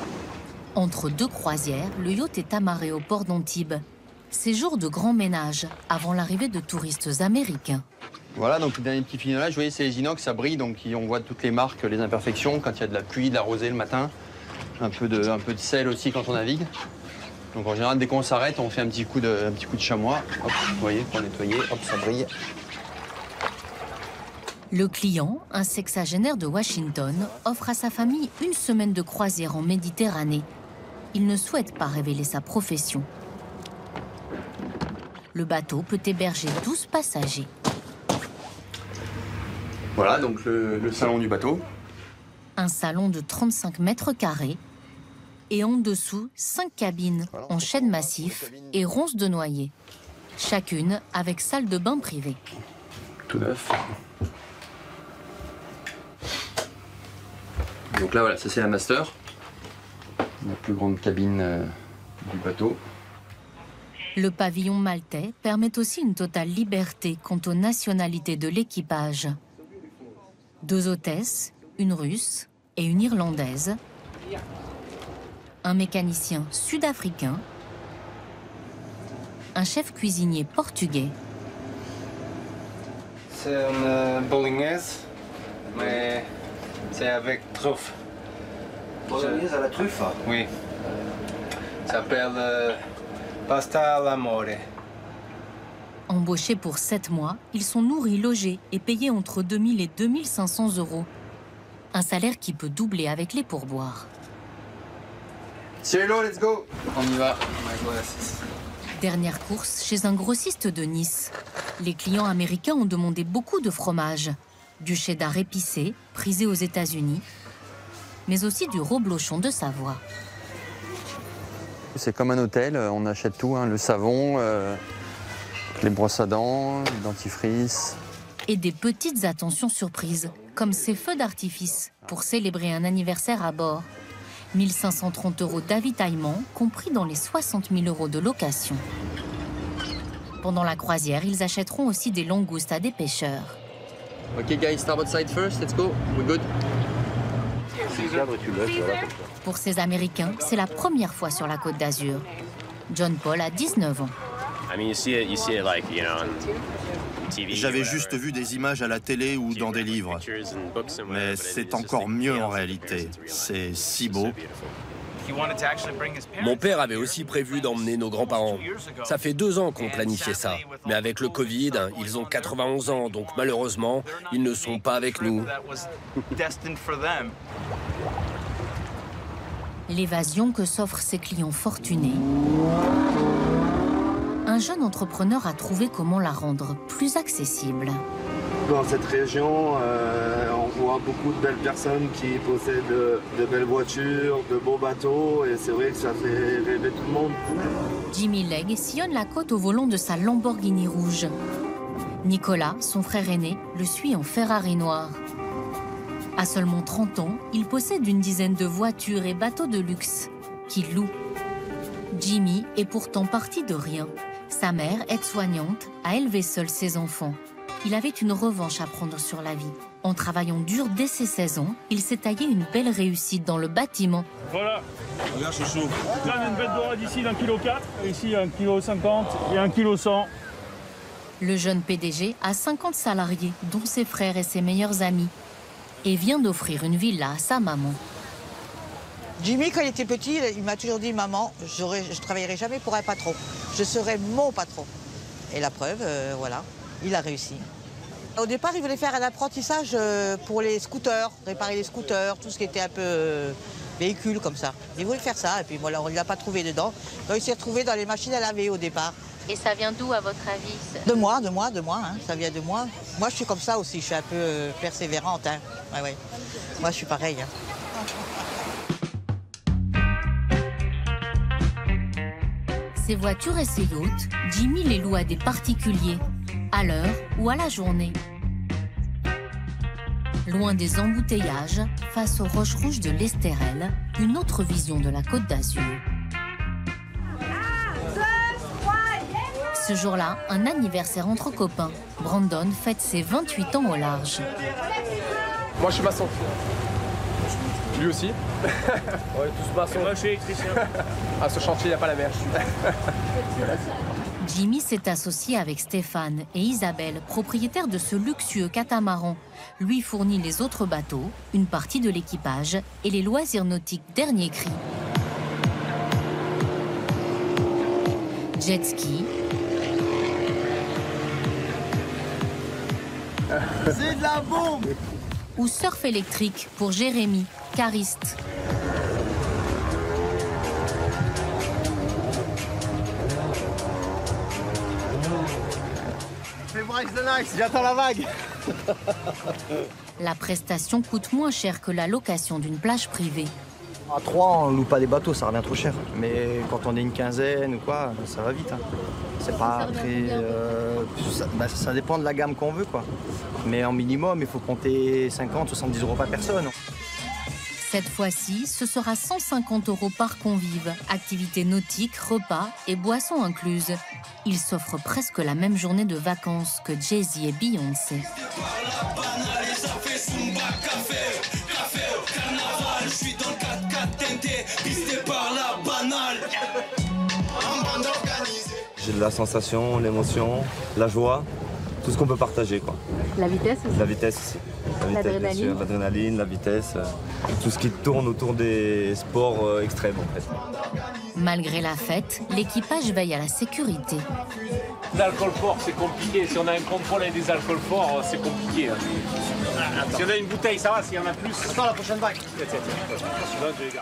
Entre 2 croisières, le yacht est amarré au port d'Antibes. C'est jour de grand ménage, avant l'arrivée de touristes américains. Voilà, donc le dernier petit fignolage, vous voyez, c'est les inox, ça brille, donc on voit toutes les marques, les imperfections, quand il y a de la pluie, de la rosée le matin, un peu de sel aussi quand on navigue. Donc en général, dès qu'on s'arrête, on fait un petit coup de chamois, hop, vous voyez, pour nettoyer, hop, ça brille. Le client, un sexagénaire de Washington, offre à sa famille 1 semaine de croisière en Méditerranée. Il ne souhaite pas révéler sa profession. Le bateau peut héberger 12 passagers. Voilà, donc le salon du bateau. Un salon de 35 mètres carrés et en dessous, 5 cabines en chêne massif et ronces de noyer. Chacune avec salle de bain privée. Tout neuf. Donc là, voilà, ça c'est la master. La plus grande cabine du bateau. Le pavillon maltais permet aussi une totale liberté quant aux nationalités de l'équipage. 2 hôtesses, une russe et une irlandaise. Un mécanicien sud-africain. Un chef cuisinier portugais. C'est une bolognaise, mais c'est avec truffe. Bolognaise à la truffe? Oui. Ça s'appelle pasta all'amore. Embauchés pour 7 mois, ils sont nourris, logés et payés entre 2000 et 2500 €. Un salaire qui peut doubler avec les pourboires. Cielo, let's go! On y va. Dernière course chez un grossiste de Nice. Les clients américains ont demandé beaucoup de fromage. Du cheddar épicé, prisé aux États-Unis, mais aussi du reblochon de Savoie. C'est comme un hôtel, on achète tout, hein, le savon, les brosses à dents, le dentifrice. Et des petites attentions surprises, comme ces feux d'artifice, pour célébrer un anniversaire à bord. 1530 € d'avitaillement, compris dans les 60 000 € de location. Pendant la croisière, ils achèteront aussi des langoustes à des pêcheurs. Ok guys, starboard side first, let's go, we're good. Pour ces Américains, c'est la première fois sur la Côte d'Azur. John Paul a 19 ans. J'avais juste vu des images à la télé ou dans des livres. Mais c'est encore mieux en réalité. C'est si beau. Mon père avait aussi prévu d'emmener nos grands-parents. Ça fait 2 ans qu'on planifiait ça. Mais avec le Covid, ils ont 91 ans, donc malheureusement, ils ne sont pas avec nous. L'évasion que s'offrent ces clients fortunés. Un jeune entrepreneur a trouvé comment la rendre plus accessible. Dans cette région, on voit beaucoup de belles personnes qui possèdent de belles voitures, de beaux bateaux, et c'est vrai que ça fait rêver tout le monde. Jimmy Legge sillonne la côte au volant de sa Lamborghini rouge. Nicolas, son frère aîné, le suit en Ferrari noir. À seulement 30 ans, il possède une dizaine de voitures et bateaux de luxe qu'il loue. Jimmy est pourtant parti de rien. Sa mère, aide-soignante, a élevé seule ses enfants. Il avait une revanche à prendre sur la vie. En travaillant dur dès ses 16 ans, il s'est taillé une belle réussite dans le bâtiment. Voilà. Regarde, chouchou. Là, on a une bête dorade ici d'1,4 kg, ici 1,50 kg et 1,1 kg. Le jeune PDG a 50 salariés, dont ses frères et ses meilleurs amis, et vient d'offrir une villa à sa maman. Jimmy, quand il était petit, il m'a toujours dit « Maman, je ne travaillerai jamais pour un patron. Je serai mon patron. » Et la preuve, voilà, il a réussi. Au départ, il voulait faire un apprentissage pour les scooters, réparer les scooters, tout ce qui était un peu véhicule comme ça. Il voulait faire ça, et puis voilà, on ne l'a pas trouvé dedans. Donc il s'est retrouvé dans les machines à laver au départ. Et ça vient d'où, à votre avis? De moi, hein, ça vient de moi. Moi, je suis comme ça aussi, je suis un peu persévérante. Hein. Ouais, ouais. Moi, je suis pareil. Hein. Ses voitures et ses yachts, Jimmy les loue à des particuliers, à l'heure ou à la journée. Loin des embouteillages, face aux roches rouges de l'Estérel, une autre vision de la Côte d'Azur. Ce jour-là, un anniversaire entre copains. Brandon fête ses 28 ans au large. Moi, je suis maçon. Lui aussi. On est tous maçons. Moi, je suis électricien. À ce chantier, il n'y a pas la mer. Jimmy s'est associé avec Stéphane et Isabelle, propriétaires de ce luxueux catamaran. Lui fournit les autres bateaux, une partie de l'équipage et les loisirs nautiques dernier cri. Jet ski. C'est de la bombe! Ou surf électrique pour Jérémy, cariste. Fais Bryce the Nice, j'attends la vague. La prestation coûte moins cher que la location d'une plage privée. À 3, on ne loue pas des bateaux, ça revient trop cher. Mais quand on est une quinzaine ou quoi, ça va vite. Hein. C'est pas très... ça dépend de la gamme qu'on veut, quoi. Mais en minimum, il faut compter 50, 70 € par personne. Cette fois-ci, ce sera 150 € par convive. Activités nautiques, repas et boissons incluses. Ils s'offrent presque la même journée de vacances que Jay-Z et Beyoncé. J'ai de la sensation, l'émotion, la joie, tout ce qu'on peut partager, quoi. La vitesse aussi. La vitesse aussi. L'adrénaline. L'adrénaline, la vitesse, tout ce qui tourne autour des sports extrêmes, en fait. Malgré la fête, l'équipage veille à la sécurité. L'alcool fort, c'est compliqué. Si on a un contrôle avec des alcools forts, c'est compliqué. Si on a une bouteille, ça va. S'il y en a plus, attends la prochaine vague.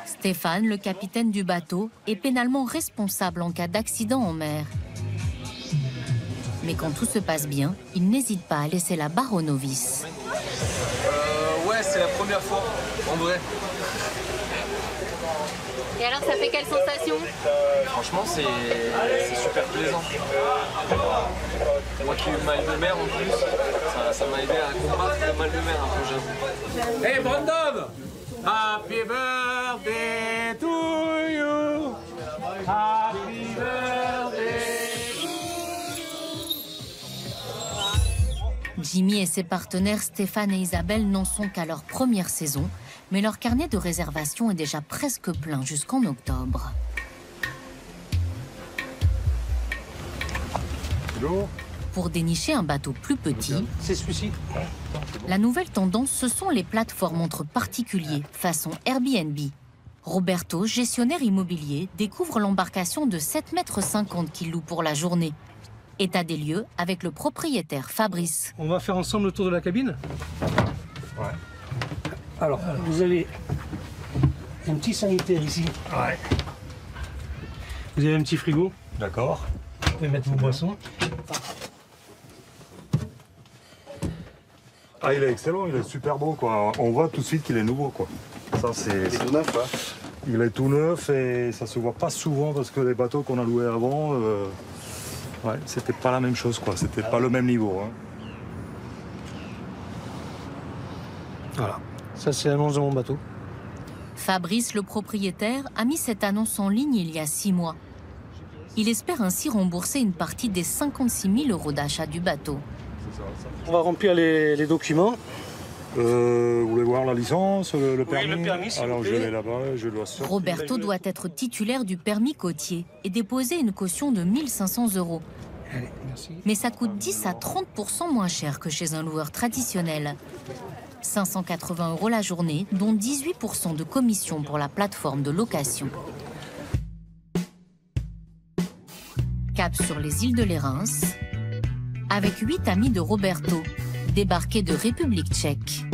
Stéphane, le capitaine du bateau, est pénalement responsable en cas d'accident en mer. Mais quand tout se passe bien, il n'hésite pas à laisser la barre aux novices. Ouais, c'est la première fois, en vrai. Et alors, ça fait quelle sensation? Franchement, c'est super plaisant. Moi qui ai eu le mal de mer en plus, ça m'a aidé à combattre le mal de mer un peu, j'avoue. Hey Brandon! Happy birthday to you! Happy birthday! Jimmy et ses partenaires Stéphane et Isabelle n'en sont qu'à leur première saison, mais leur carnet de réservation est déjà presque plein jusqu'en octobre. Pour dénicher un bateau plus petit, c'est celui-ci. La nouvelle tendance, ce sont les plateformes entre particuliers, façon Airbnb. Roberto, gestionnaire immobilier, découvre l'embarcation de 7,50 m qu'il loue pour la journée. État des lieux avec le propriétaire Fabrice. On va faire ensemble le tour de la cabine. Ouais. Alors, vous avez un petit sanitaire ici. Ouais. Vous avez un petit frigo. D'accord. Vous pouvez mettre vos boissons. Ah, il est excellent, il est super beau, quoi. On voit tout de suite qu'il est nouveau, quoi. Ça, c'est tout neuf, hein. Il est tout neuf et ça se voit pas souvent parce que les bateaux qu'on a loués avant, ouais, c'était pas la même chose, quoi. C'était pas le même niveau, hein. Voilà. Ça, c'est l'annonce de mon bateau. Fabrice, le propriétaire, a mis cette annonce en ligne il y a 6 mois. Il espère ainsi rembourser une partie des 56 000 € d'achat du bateau. On va remplir les documents. Vous voulez voir la licence, le permis? Oui, le permis, s'il vous Alors plaît. je l'ai là-bas, je dois sortir. Roberto doit être titulaire du permis côtier et déposer une caution de 1 500 €. Allez, merci. Mais ça coûte 10 à 30 % moins cher que chez un loueur traditionnel. 580 € la journée, dont 18 % de commission pour la plateforme de location. Cap sur les îles de Lérins, avec 8 amis de Roberto, débarqués de République tchèque.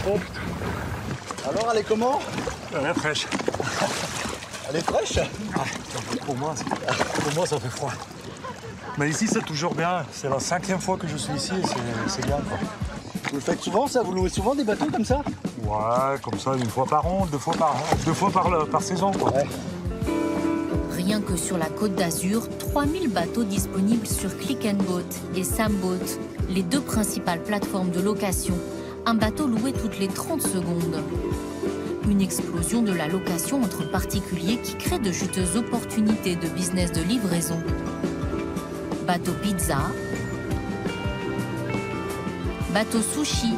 Oh. Alors, elle est comment? Elle est fraîche. Elle est fraîche? Ah, pour moi, ça fait froid. Mais ici, c'est toujours bien. C'est la 5e fois que je suis ici et c'est bien, quoi. Vous le faites souvent, ça? Vous louez souvent des bateaux comme ça? Ouais, comme ça, 1 fois par an, 2 fois par an, 2 fois par saison, quoi. Ouais. Rien que sur la Côte d'Azur, 3000 bateaux disponibles sur Click & Boat et Samboat, les 2 principales plateformes de location. Un bateau loué toutes les 30 secondes. Une explosion de la location entre particuliers qui crée de juteuses opportunités de business de livraison. Bateau pizza, bateau sushi,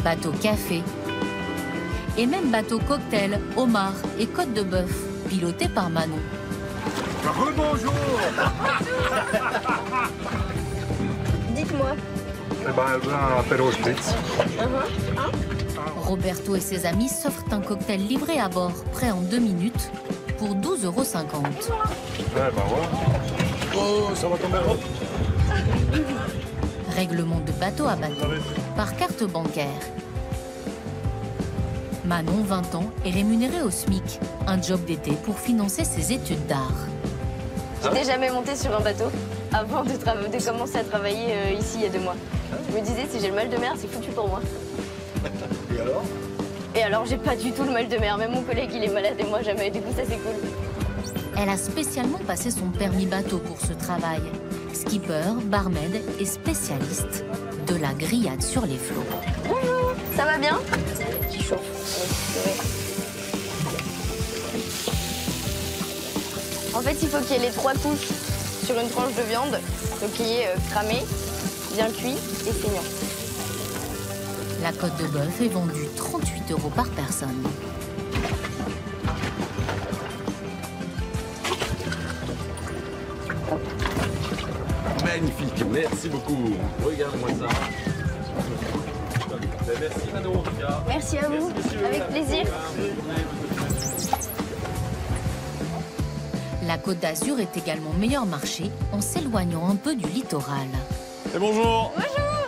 bateau café et même bateau cocktail, homard et côte de bœuf, piloté par Manon. Rebonjour. Dites-moi. Eh ben, un apéro spritz. Roberto et ses amis s'offrent un cocktail livré à bord, prêt en 2 minutes, pour 12,50 €. Ouais, bah voilà. Oh, ça va tomber. Règlement de bateau à bateau, par carte bancaire. Manon, 20 ans, est rémunérée au SMIC, un job d'été pour financer ses études d'art. J'étais jamais montée sur un bateau avant de commencer à travailler ici il y a 2 mois. Je me disais, si j'ai le mal de mer, c'est foutu pour moi. Et alors? Et alors, j'ai pas du tout le mal de mer. Même mon collègue, il est malade et moi jamais. Du coup, ça, c'est cool. Elle a spécialement passé son permis bateau pour ce travail. Skipper, barmaid et spécialiste de la grillade sur les flots. Bonjour, ça va bien? Qui chauffe. En fait, il faut qu'il y ait les 3 couches sur une tranche de viande. Donc, qu'il y ait cramé, bien cuit et saignant. La côte de bœuf est vendue 38 € par personne. Magnifique, merci beaucoup. Regardez-moi ça. Merci Manon. Merci à vous, avec plaisir. La Côte d'Azur est également meilleur marché en s'éloignant un peu du littoral. Et bonjour.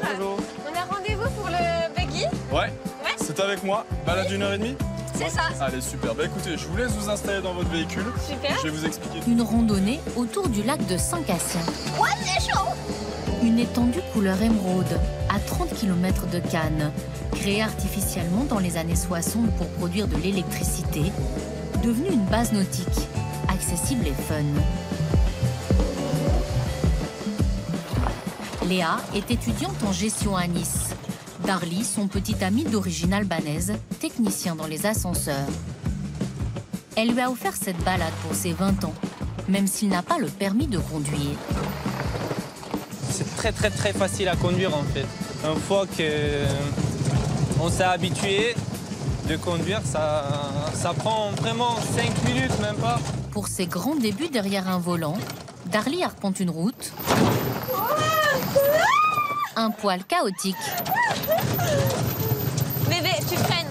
Bonjour. On a rendez-vous pour le buggy? Ouais. C'est avec moi. Balade d'1 heure et demie? C'est ça. Allez, super. Bah écoutez, je vous laisse vous installer dans votre véhicule. Super. Je vais vous expliquer. Une randonnée autour du lac de Saint-Cassien. Ouais, c'est chaud. Une étendue couleur émeraude, à 30 km de Cannes, créée artificiellement dans les années 60 pour produire de l'électricité, devenue une base nautique, accessible et fun. Léa est étudiante en gestion à Nice. Darly, son petit ami d'origine albanaise, technicien dans les ascenseurs. Elle lui a offert cette balade pour ses 20 ans, même s'il n'a pas le permis de conduire. C'est très facile à conduire en fait. Une fois qu'on s'est habitué de conduire, ça prend vraiment 5 minutes, même pas. Pour ses grands débuts derrière un volant, Darly arpente une route un poil chaotique. Bébé, tu freines.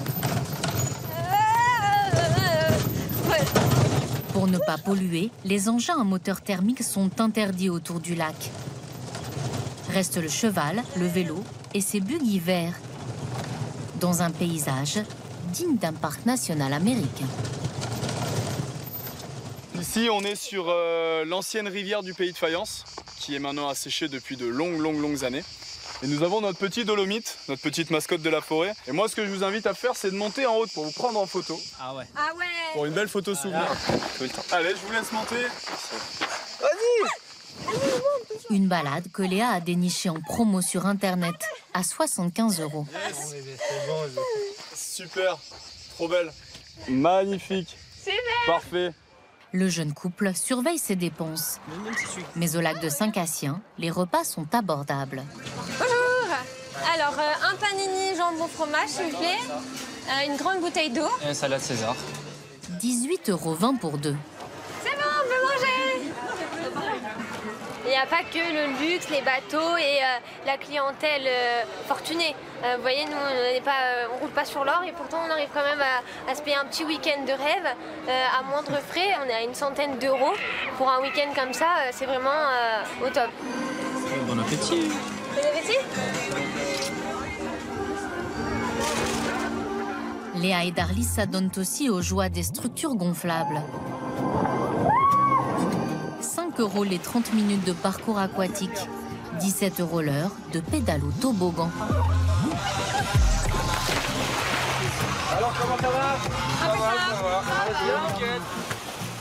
Pour ne pas polluer, les engins à moteur thermique sont interdits autour du lac. Restent le cheval, le vélo et ses buggy verts, dans un paysage digne d'un parc national américain. Ici, on est sur l'ancienne rivière du Pays de Fayence, qui est maintenant asséchée depuis de longues années. Et nous avons notre petit dolomite, notre petite mascotte de la forêt. Et moi, ce que je vous invite à faire, c'est de monter en haut pour vous prendre en photo. Ah ouais. Ah ouais. Pour une belle photo souvenir. Allez, je vous laisse monter. Vas-y. Une balade que Léa a dénichée en promo sur Internet à 75 €. Yes. Super, trop belle. Magnifique. Super. Parfait. Le jeune couple surveille ses dépenses. Mais au lac de Saint-Cassien, les repas sont abordables. Bonjour. Alors, un panini jambon fromage, s'il vous plaît. Une grande bouteille d'eau. Et un salade César. 18,20 € pour 2. C'est bon, on peut manger. Il n'y a pas que le luxe, les bateaux et la clientèle fortunée. Vous voyez, nous, on ne roule pas sur l'or et pourtant on arrive quand même à se payer un petit week-end de rêve à moindre frais. On est à une centaine d'euros pour un week-end comme ça. C'est vraiment au top. Bon appétit. Bon appétit. Léa et Darly s'adonnent aussi aux joies des structures gonflables. 5 € les 30 minutes de parcours aquatique, 17 € l'heure de pédalo toboggan. Alors, comment ça va? Ça va.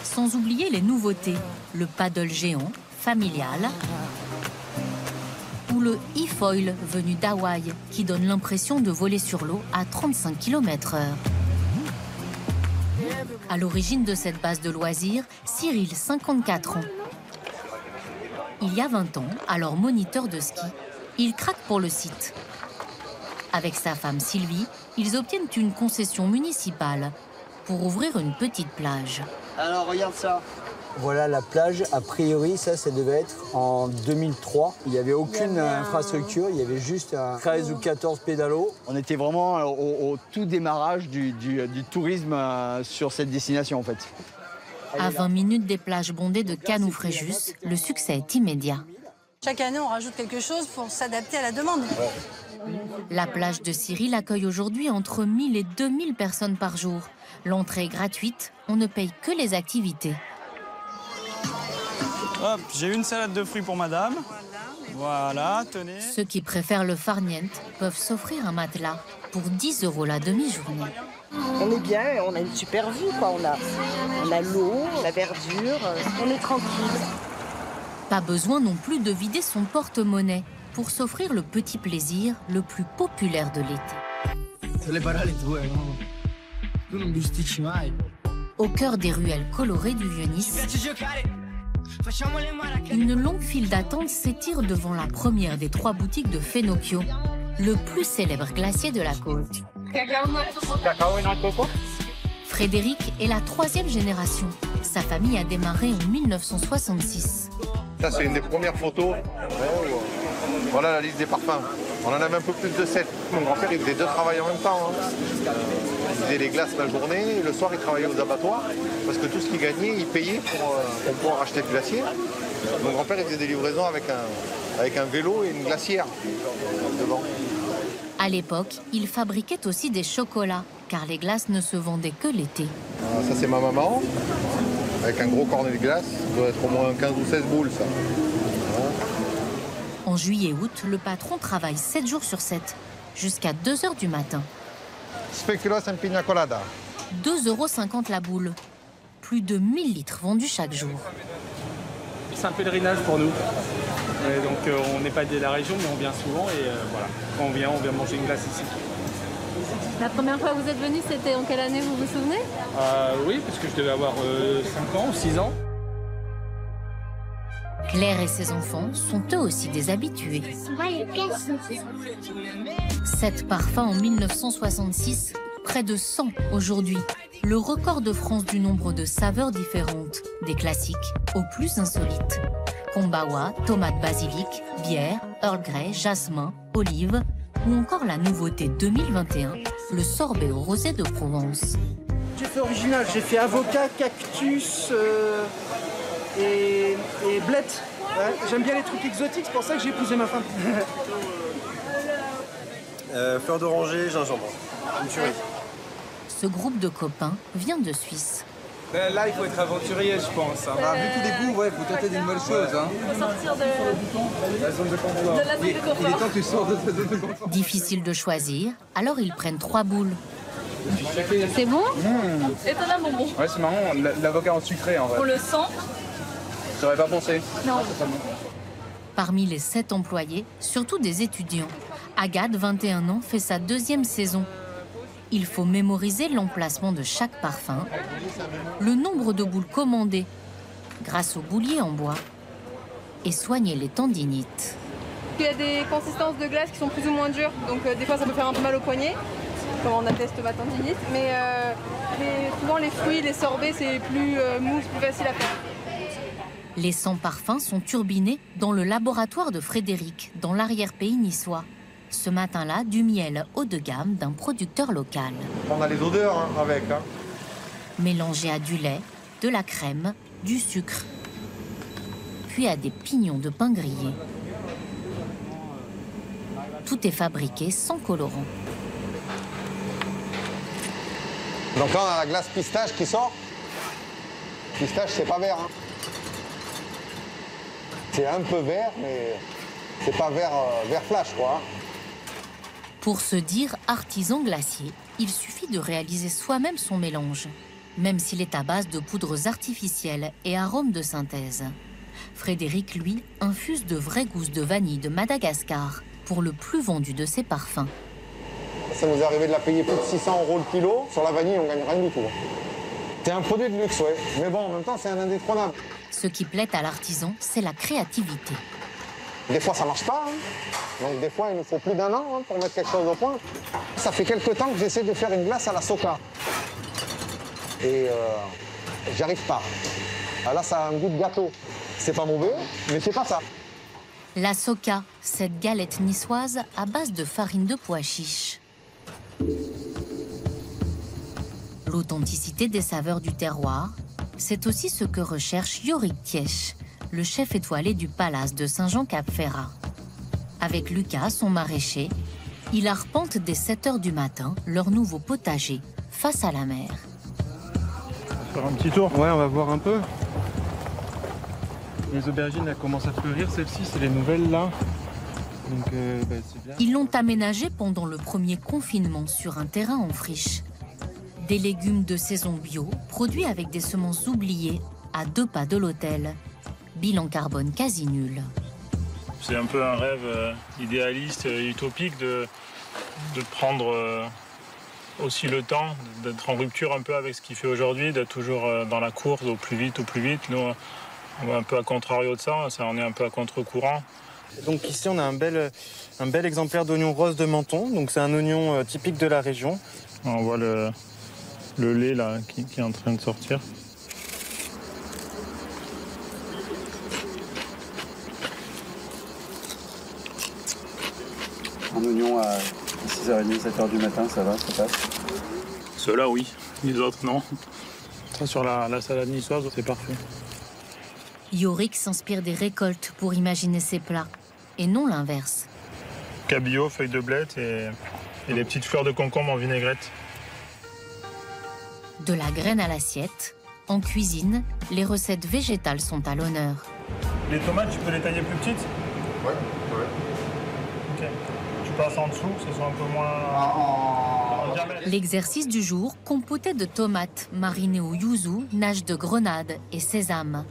Sans oublier les nouveautés, le paddle géant, familial, ou le e-foil venu d'Hawaï, qui donne l'impression de voler sur l'eau à 35 km/h. À l'origine de cette base de loisirs, Cyril, 54 ans. Il y a 20 ans, alors moniteur de ski, il craque pour le site. Avec sa femme Sylvie, ils obtiennent une concession municipale pour ouvrir une petite plage. Alors regarde ça. Voilà la plage, a priori ça devait être en 2003. Il n'y avait aucune infrastructure, il y avait juste 13 ou 14 pédalos. On était vraiment au tout démarrage du tourisme sur cette destination en fait. À 20 minutes des plages bondées de Cannes ou Fréjus, le succès est immédiat. Chaque année, on rajoute quelque chose pour s'adapter à la demande. La plage de Cyril accueille aujourd'hui entre 1000 et 2000 personnes par jour. L'entrée est gratuite, on ne paye que les activités. Hop, j'ai une salade de fruits pour madame. Voilà, tenez. Ceux qui préfèrent le farniente peuvent s'offrir un matelas pour 10 € la demi-journée. On est bien, on a une super vue, quoi. On a l'eau, la verdure, on est tranquille. Pas besoin non plus de vider son porte-monnaie pour s'offrir le petit plaisir le plus populaire de l'été. Au cœur des ruelles colorées du Vieux-Nice, une longue file d'attente s'étire devant la première des 3 boutiques de Fenocchio, le plus célèbre glacier de la côte. Frédéric est la 3e génération. Sa famille a démarré en 1966. Ça, c'est une des premières photos. Voilà la liste des parfums. On en avait un peu plus de 7. Mon grand-père, il faisait 2 travails en même temps. Il faisait les glaces la journée et le soir, il travaillait aux abattoirs. Parce que tout ce qu'il gagnait, il payait pour pouvoir acheter le glacier. Mon grand-père, il faisait des livraisons avec un vélo et une glacière devant. À l'époque, il fabriquait aussi des chocolats, car les glaces ne se vendaient que l'été. Ça, c'est ma maman, avec un gros cornet de glace. Ça doit être au moins 15 ou 16 boules, ça. En juillet-août, le patron travaille 7 jours sur 7, jusqu'à 2 h du matin. Spéculoos en pina colada. 2,50 € la boule. Plus de 1000 litres vendus chaque jour. C'est un pèlerinage pour nous. Donc on n'est pas de la région, mais on vient souvent et voilà. Quand on vient manger une glace ici. La première fois que vous êtes venu, c'était en quelle année, vous vous souvenez? Oui, parce que je devais avoir 5 ans ou 6 ans. Claire et ses enfants sont eux aussi des habitués. 7 parfums en 1966, près de 100 aujourd'hui. Le record de France du nombre de saveurs différentes, des classiques aux plus insolites. Kombawa, tomate basilic, bière, Earl Grey, jasmin, olive, ou encore la nouveauté 2021, le sorbet au rosé de Provence. J'ai fait original, j'ai fait avocat, cactus et blette. Ouais, j'aime bien les trucs exotiques, c'est pour ça que j'ai épousé ma femme. Fleur d'oranger, gingembre. Une tuerie. Ce groupe de copains vient de Suisse. Là, il faut être aventurier, je pense. Vu tous les goûts, il faut tenter des nouvelles choses. Il faut sortir de la zone de confort. De la zone de confort. Il est temps que tu sors de ta zone de confort. Difficile de choisir, alors ils prennent 3 boules. C'est bon Étonnamment bon. Ouais, c'est marrant, l'avocat en sucré en vrai. On le sent. J'aurais pas pensé. Non. Parmi les 7 employés, surtout des étudiants. Agathe, 21 ans, fait sa 2e saison. Il faut mémoriser l'emplacement de chaque parfum, le nombre de boules commandées grâce au boulier en bois et soigner les tendinites. Il y a des consistances de glace qui sont plus ou moins dures, donc des fois ça peut faire un peu mal au poignet, comme on atteste ma tendinite, mais souvent les fruits, les sorbets, c'est plus mou, plus facile à faire. Les 100 parfums sont turbinés dans le laboratoire de Frédéric, dans l'arrière-pays niçois. Ce matin-là, du miel haut de gamme d'un producteur local. On a les odeurs avec. Mélangé à du lait, de la crème, du sucre, puis à des pignons de pain grillé. Tout est fabriqué sans colorant. Donc là, on a la glace pistache qui sort. Pistache, c'est pas vert. C'est un peu vert, mais c'est pas vert flash, quoi. Pour se dire artisan glacier, il suffit de réaliser soi-même son mélange, même s'il est à base de poudres artificielles et arômes de synthèse. Frédéric, lui, infuse de vraies gousses de vanille de Madagascar pour le plus vendu de ses parfums. Ça nous est arrivé de la payer plus de 600 € le kilo. Sur la vanille, on gagne rien du tout. C'est un produit de luxe, ouais. Mais bon, en même temps, c'est un indétrônable. Ce qui plaît à l'artisan, c'est la créativité. Des fois, ça marche pas. Donc des fois, il nous faut plus d'1 an pour mettre quelque chose au point. Ça fait quelques temps que j'essaie de faire une glace à la Soca. Et j'y arrive pas. Là, ça a un goût de gâteau. C'est pas mauvais, mais c'est pas ça. La Soca, cette galette niçoise à base de farine de pois chiche. L'authenticité des saveurs du terroir, c'est aussi ce que recherche Yorick Tiech, le chef étoilé du Palace de Saint-Jean-Cap-Ferrat. Avec Lucas, son maraîcher, Ils arpentent dès 7 h du matin leur nouveau potager, face à la mer. Faire un petit tour. Ouais, on va voir un peu. Les aubergines, elles commencent à fleurir. Celles-ci, c'est les nouvelles là. Donc, c'est bien. Ils l'ont aménagé pendant le premier confinement sur un terrain en friche. Des légumes de saison bio, produits avec des semences oubliées, à 2 pas de l'hôtel. Bilan carbone quasi nul. C'est un peu un rêve idéaliste, utopique de prendre aussi le temps, d'être en rupture un peu avec ce qu'il fait aujourd'hui, d'être toujours dans la course au plus vite, au plus vite. Nous, on va un peu à contrario de ça, on est un peu à contre-courant. Donc ici, on a un bel exemplaire d'oignon rose de Menton. Donc c'est un oignon typique de la région. On voit le lait là qui est en train de sortir. Un oignon à 6h30, 7h du matin, ça va, ça passe? Ceux-là, oui. Les autres, non. Ça, sur la salade niçoise, c'est parfait. Yorick s'inspire des récoltes pour imaginer ses plats, et non l'inverse. Cabillaud, feuilles de blette et les petites fleurs de concombre en vinaigrette. De la graine à l'assiette, en cuisine, les recettes végétales sont à l'honneur. Les tomates, tu peux les tailler plus petites? Ouais. Ok. Tu passes en dessous, que ce soit un peu moins... L'exercice du jour, compoté de tomates marinées au yuzu, nage de grenade et sésame.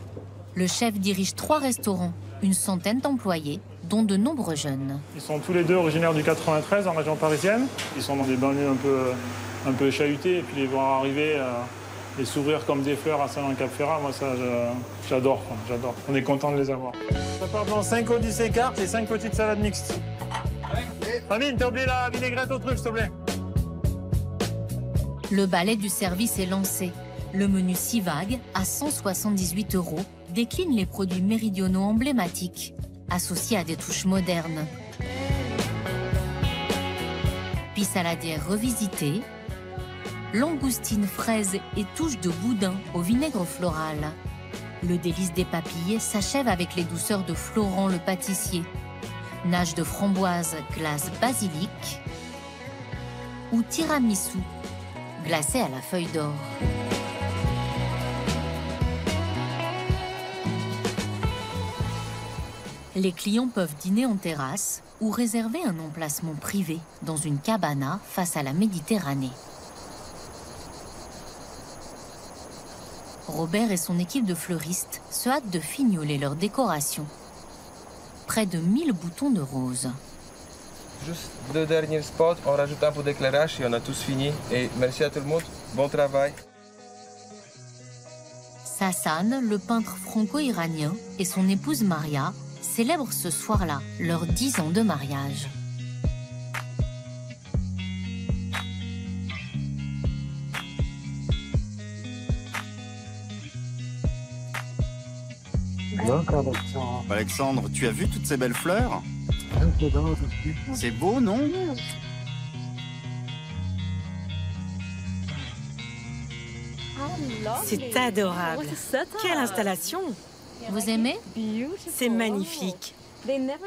Le chef dirige 3 restaurants, une centaine d'employés, dont de nombreux jeunes. Ils sont tous les deux originaires du 93, en région parisienne. Ils sont dans des banlieues un peu chahutées, et puis les voir arriver et s'ouvrir comme des fleurs à Salon-Cap-Ferrat, moi ça, j'adore. On est content de les avoir. Ça part dans 5 odyssées cartes et 5 petites salades mixtes. Famine, t'as oublié la vinaigrette au truc, s'il te plaît. Le ballet du service est lancé. Le menu si vague, à 178 €, décline les produits méridionaux emblématiques, associés à des touches modernes. Pis saladière revisitée, langoustine, fraises et touches de boudin au vinaigre floral. Le délice des papilles s'achève avec les douceurs de Florent le pâtissier. Nage de framboise, glace basilic ou tiramisu, glacé à la feuille d'or. Les clients peuvent dîner en terrasse ou réserver un emplacement privé dans une cabana face à la Méditerranée. Robert et son équipe de fleuristes se hâtent de fignoler leur décoration. Près de 1000 boutons de rose. Juste 2 derniers spots, on rajoute un peu d'éclairage et on a tous fini. Et merci à tout le monde, bon travail. Sassan, le peintre franco-iranien, et son épouse Maria célèbrent ce soir-là leurs 10 ans de mariage. Alexandre, tu as vu toutes ces belles fleurs? C'est beau, non? C'est adorable. Quelle installation! Vous aimez? C'est magnifique.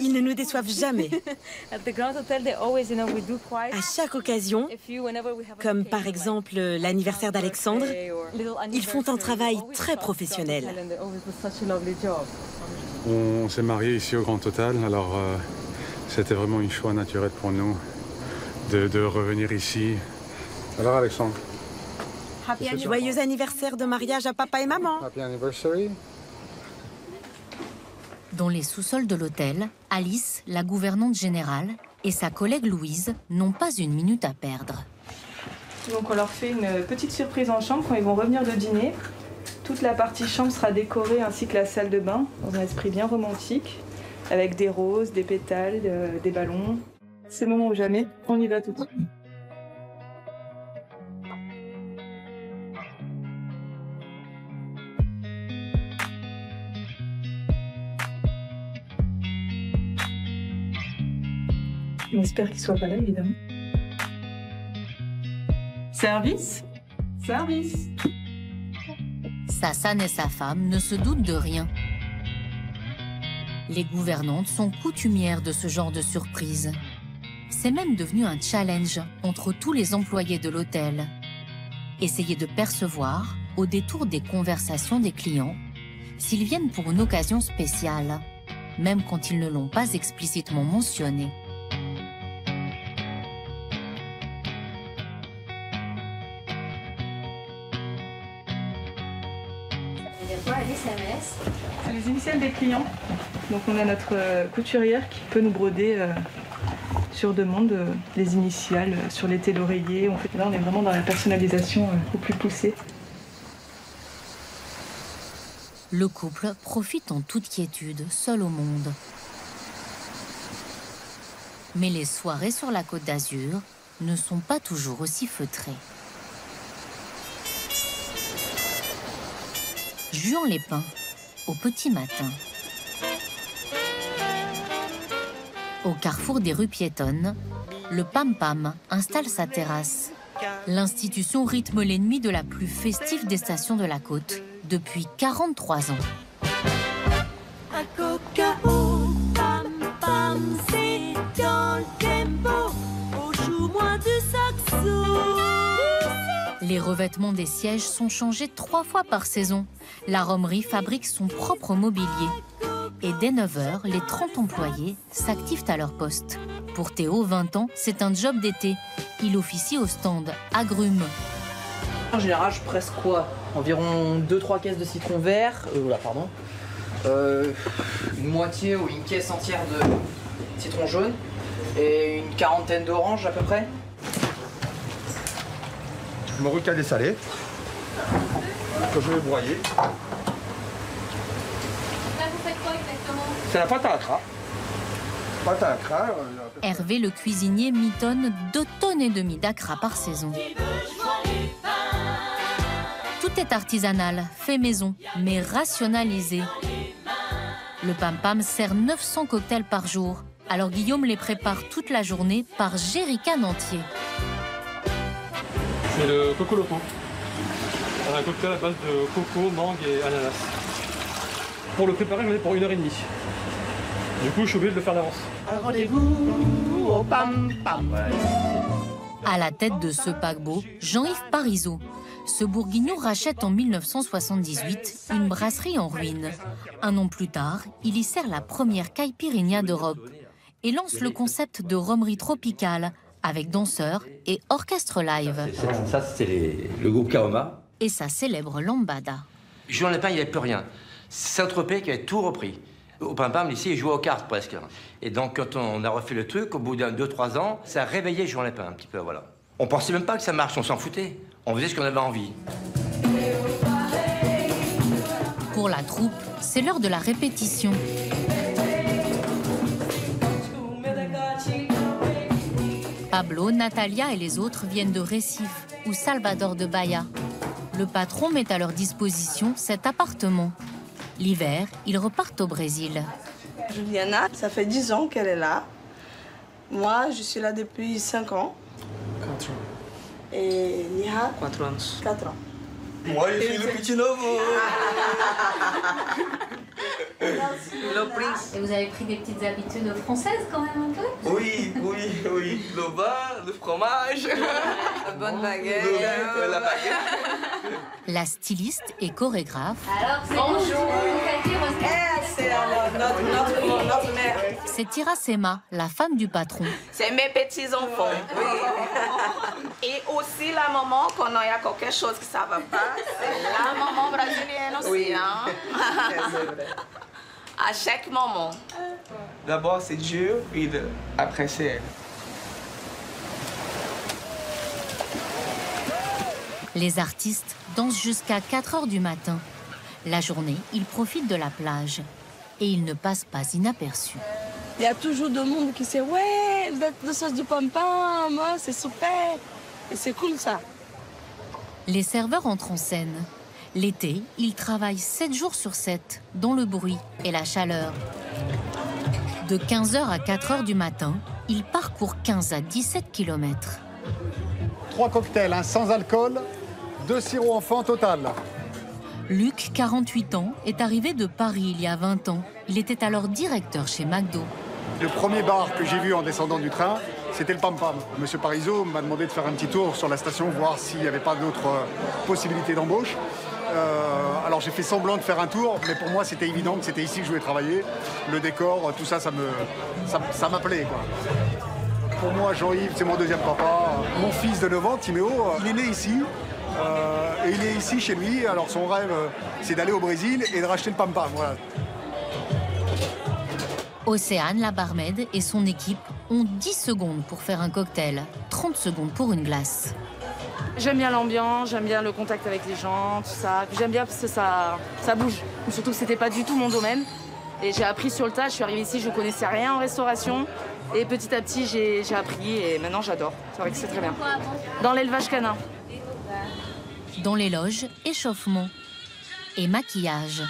Ils ne nous déçoivent jamais. À chaque occasion, comme par exemple l'anniversaire d'Alexandre, ils font un travail très professionnel. On s'est mariés ici au Grand Total, alors c'était vraiment un choix naturel pour nous de revenir ici. Alors Alexandre? Joyeux anniversaire de mariage à papa et maman. Happy anniversary. Dans les sous-sols de l'hôtel, Alice, la gouvernante générale, et sa collègue Louise n'ont pas une minute à perdre. Donc on leur fait une petite surprise en chambre quand ils vont revenir de dîner. Toute la partie chambre sera décorée ainsi que la salle de bain, dans un esprit bien romantique, avec des roses, des pétales, des ballons. C'est le moment ou jamais, on y va tout de suite. On espère qu'il soit pas là, évidemment. Service? Service! Sassan et sa femme ne se doutent de rien. Les gouvernantes sont coutumières de ce genre de surprise. C'est même devenu un challenge entre tous les employés de l'hôtel. Essayer de percevoir, au détour des conversations des clients, s'ils viennent pour une occasion spéciale, même quand ils ne l'ont pas explicitement mentionné. C'est les initiales des clients. Donc on a notre couturière qui peut nous broder sur demande les initiales sur l'été l'oreiller. Là on est vraiment dans la personnalisation au plus poussé. Le couple profite en toute quiétude, seul au monde. Mais les soirées sur la Côte d'Azur ne sont pas toujours aussi feutrées. Juan-les-Pins, au petit matin. Au carrefour des rues piétonnes, le Pam Pam installe sa terrasse. L'institution rythme les nuits de la plus festive des stations de la côte depuis 43 ans. Les revêtements des sièges sont changés 3 fois par saison. La Romerie fabrique son propre mobilier. Et dès 9h, les 30 employés s'activent à leur poste. Pour Théo, 20 ans, c'est un job d'été. Il officie au stand agrumes. En général, je presse quoi? Environ 2-3 caisses de citron vert. Une moitié ou une caisse entière de citron jaune. Et une quarantaine d'oranges à peu près. Morue calée salée, que je vais broyer. Là, vous faites quoi exactement? C'est la pâte à accra. Pâte à accra. Hervé, le cuisinier, mitonne 2,5 tonnes d'accra par saison. Tout est artisanal, fait maison, mais rationalisé. Le Pam Pam sert 900 cocktails par jour. Alors Guillaume les prépare toute la journée par jerrycan entier. C'est le coco loco. Un cocktail à base de coco, mangue et ananas. Pour le préparer, j'en ai pour 1h30. Du coup, je suis obligé de le faire d'avance. Rendez-vous au Pam Pam. À la tête de ce paquebot, Jean-Yves Parisot. Ce bourguignon rachète en 1978 une brasserie en ruine. Un an plus tard, il y sert la première caipirinha d'Europe et lance le concept de romerie tropicale avec danseurs et orchestre live. Ça, c'est le groupe Kaoma. Et sa célèbre lambada. Juan-les-Pins, il n'y avait plus rien. C'est Saint-Tropez qui avait tout repris. Au Pam Pam, ici, il jouait aux cartes presque. Et donc, quand on a refait le truc, au bout d'un 2-3 ans, ça a réveillé Juan-les-Pins un petit peu, voilà. On pensait même pas que ça marche, on s'en foutait. On faisait ce qu'on avait envie. Pour la troupe, c'est l'heure de la répétition. Pablo, Natalia et les autres viennent de Recife ou Salvador de Bahia. Le patron met à leur disposition cet appartement. L'hiver, ils repartent au Brésil. Juliana, ça fait 10 ans qu'elle est là. Moi, je suis là depuis 5 ans. 4 ans. Et Niha 4 ans. 4 ans. Moi, je suis le petit nouveau. Le prince. Et vous avez pris des petites habitudes françaises quand même un peu? Oui. Le vin, le fromage. La bonne baguette. La baguette. La styliste et chorégraphe. Alors, c'est bonjour. C'est notre mère. C'est Iracema, la femme du patron. C'est mes petits-enfants. Oui. Et aussi la maman, quand il y a quelque chose qui ne va pas, c'est la maman brésilienne aussi. Oui. Hein? C'est vrai. À chaque moment. D'abord, c'est Dieu, puis après, c'est elle. Les artistes dansent jusqu'à 4h du matin. La journée, ils profitent de la plage. Et ils ne passent pas inaperçus. Il y a toujours de monde qui sait « Ouais, le sauce du Pam Pam, c'est super !» Et c'est cool ça. Les serveurs entrent en scène. L'été, ils travaillent 7 jours sur 7, dans le bruit et la chaleur. De 15h à 4h du matin, ils parcourent 15 à 17 km. 3 cocktails, sans alcool, 2 sirops enfants total. Luc, 48 ans, est arrivé de Paris il y a 20 ans. Il était alors directeur chez McDo. Le premier bar que j'ai vu en descendant du train, c'était le Pam Pam. Monsieur Parizeau m'a demandé de faire un petit tour sur la station, voir s'il n'y avait pas d'autres possibilités d'embauche. Alors j'ai fait semblant de faire un tour, mais pour moi c'était évident que c'était ici que je voulais travailler. Le décor, tout ça, ça m'appelait, quoi. Pour moi, Jean-Yves, c'est mon deuxième papa. Mon fils de 9 ans, Timéo, il est né ici. Et il est ici chez lui. Alors son rêve, c'est d'aller au Brésil et de racheter le Pam Pam. Voilà. Océane, la barmaid, et son équipe ont 10 secondes pour faire un cocktail, 30 secondes pour une glace. J'aime bien l'ambiance, j'aime bien le contact avec les gens, tout ça. J'aime bien parce que ça bouge. Surtout que c'était pas du tout mon domaine. Et j'ai appris sur le tas. Je suis arrivée ici, je connaissais rien en restauration. Et petit à petit, j'ai appris et maintenant j'adore. C'est vrai que c'est très bien. Dans l'élevage canin. Dans les loges, échauffement et maquillage.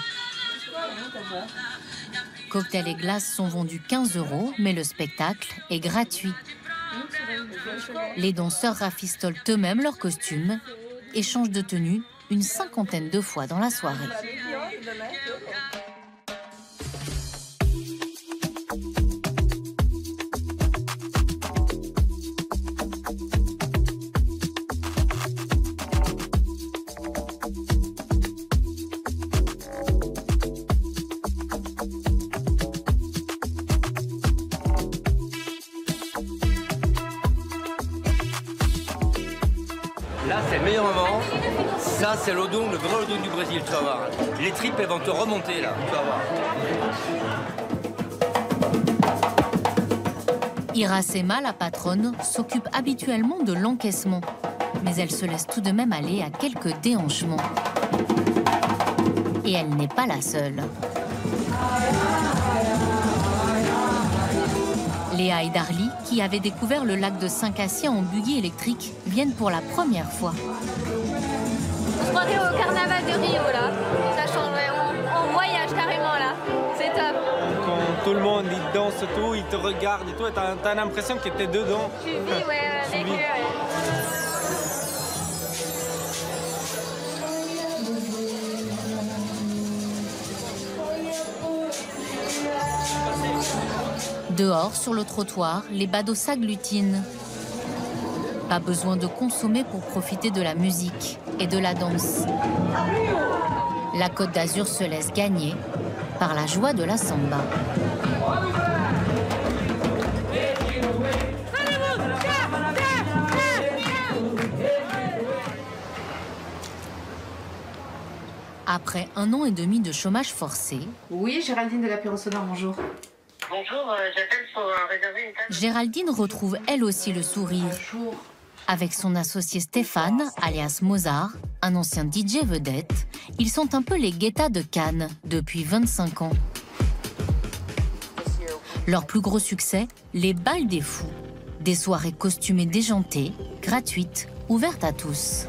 Cocktails et glaces sont vendus 15 €, mais le spectacle est gratuit. Les danseurs rafistolent eux-mêmes leurs costumes et changent de tenue une 50aine de fois dans la soirée. Là, c'est le meilleur moment. Ça, c'est l'odon, le vrai odon du Brésil, tu vas voir. Les tripes, elles vont te remonter, là, tu vas voir. Iracema, la patronne, s'occupe habituellement de l'encaissement. Mais elle se laisse tout de même aller à quelques déhanchements. Et elle n'est pas la seule. Léa et Darly, qui avaient découvert le lac de Saint-Cassien en buggy électrique, viennent pour la première fois. On se croirait au carnaval de Rio, là. Ça change, on voyage carrément, là. C'est top. Quand tout le monde il danse tout, il te regarde et tout, t'as l'impression que t'es dedans. Tu vis, ouais, avec eux, ouais. Dehors, sur le trottoir, les badauds s'agglutinent. Pas besoin de consommer pour profiter de la musique et de la danse. La Côte d'Azur se laisse gagner par la joie de la samba. Après 1 an et demi de chômage forcé... Oui, Géraldine de la Pyro Sonore, bonjour. Bonjour, j'appelle pour réserver une table. Géraldine retrouve elle aussi le sourire. Bonjour. Avec son associé Stéphane, alias Mozart, un ancien DJ vedette, ils sont un peu les Guetta de Cannes depuis 25 ans. Leur plus gros succès, les Balles des Fous. Des soirées costumées déjantées, gratuites, ouvertes à tous.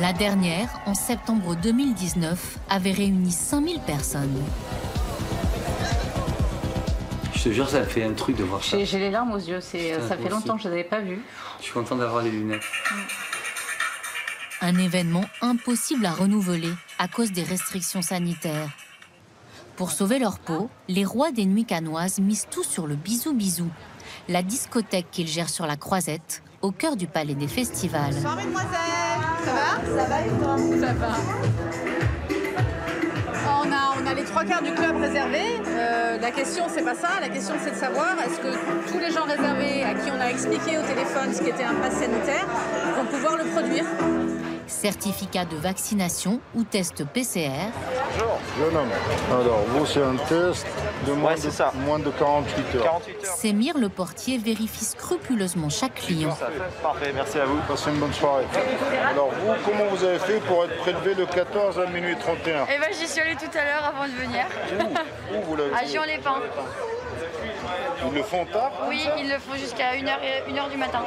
La dernière, en septembre 2019, avait réuni 5000 personnes. Je te jure, ça me fait un truc de voir ça. J'ai les larmes aux yeux, ça fait longtemps que je ne les avais pas vues. Je suis content d'avoir les lunettes. Un événement impossible à renouveler à cause des restrictions sanitaires. Pour sauver leur peau, les rois des nuits cannoises misent tout sur le bisou-bisou, la discothèque qu'ils gèrent sur la Croisette, au cœur du palais des festivals. Bonsoir, mesdemoiselles. Ça va? Ça va et toi? Ça va. On a les 3/4 du club réservés. La question, c'est pas ça. La question, c'est de savoir est-ce que tous les gens réservés à qui on a expliqué au téléphone ce qu'était un pass sanitaire vont pouvoir le produire? Certificat de vaccination ou test PCR. Bonjour. Jeune homme. Alors, vous, c'est un test de moins de 48 heures. 48 heures. Sémir, le portier, vérifie scrupuleusement chaque client. Parfait, merci à vous. Passez une bonne soirée. Alors, vous, comment vous avez fait pour être prélevé le 14 à minuit 31? Eh ben, j'y suis allée tout à l'heure avant de venir. Où vous l'avez À fait? Gion-les-Pins. Ils le font tard? Oui, ils le font jusqu'à 1h du matin.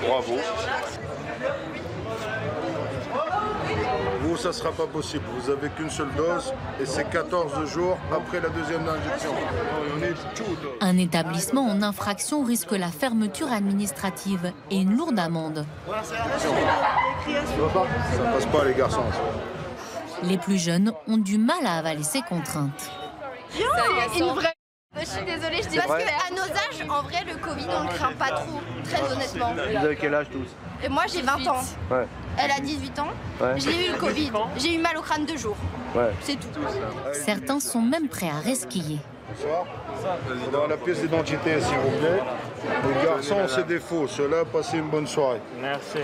Bravo. Vous, ça ne sera pas possible. Vous n'avez qu'une seule dose et c'est 14 jours après la deuxième injection. Un établissement en infraction risque la fermeture administrative et une lourde amende. Ça passe pas les garçons. Les plus jeunes ont du mal à avaler ces contraintes. C'est une vraie... Je suis désolée, je dis parce qu'à nos âges, en vrai, le Covid, on le craint pas trop, très honnêtement. Vous avez quel âge tous? Et moi, j'ai 20 ans. Ouais. Elle a 18 ans. Ouais. J'ai eu le Covid. J'ai eu mal au crâne 2 jours. Ouais. C'est tout. Certains sont même prêts à resquiller. Bonsoir. Dans la pièce d'identité, s'il vous plaît. Les garçons, c'est des faux. Ceux-là, passez une bonne soirée. Merci.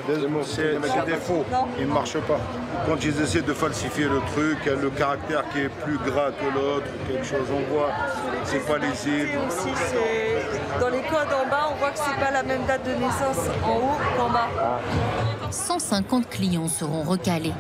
C'est des faux. Ils ne marchent pas. Quand ils essaient de falsifier le truc, il y a le caractère qui est plus gras que l'autre, quelque chose, on voit, c'est pas lisible. Aussi, dans les codes en bas, on voit que c'est pas la même date de naissance en haut qu'en bas. 150 clients seront recalés.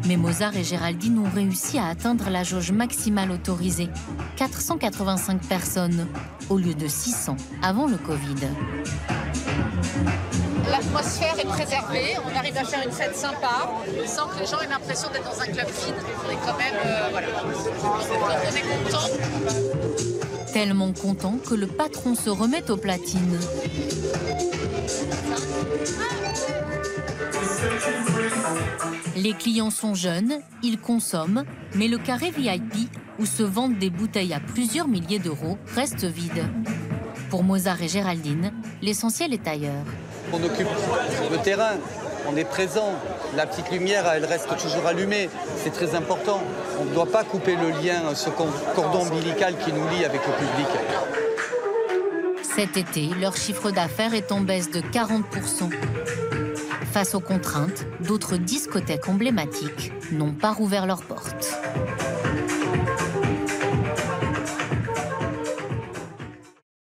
Mais Mozart et Géraldine ont réussi à atteindre la jauge maximale autorisée, 485 personnes, au lieu de 600 avant le Covid. L'atmosphère est préservée, on arrive à faire une fête sympa, sans que les gens aient l'impression d'être dans un club vide. On est quand même, voilà, on est content. Tellement content que le patron se remet aux platines. Les clients sont jeunes, ils consomment, mais le carré VIP, où se vendent des bouteilles à plusieurs milliers d'euros, reste vide. Pour Mozart et Géraldine, l'essentiel est ailleurs. On occupe le terrain, on est présent. La petite lumière, elle reste toujours allumée. C'est très important. On ne doit pas couper le lien, ce cordon ombilical qui nous lie avec le public. Cet été, leur chiffre d'affaires est en baisse de 40%. Face aux contraintes, d'autres discothèques emblématiques n'ont pas rouvert leurs portes.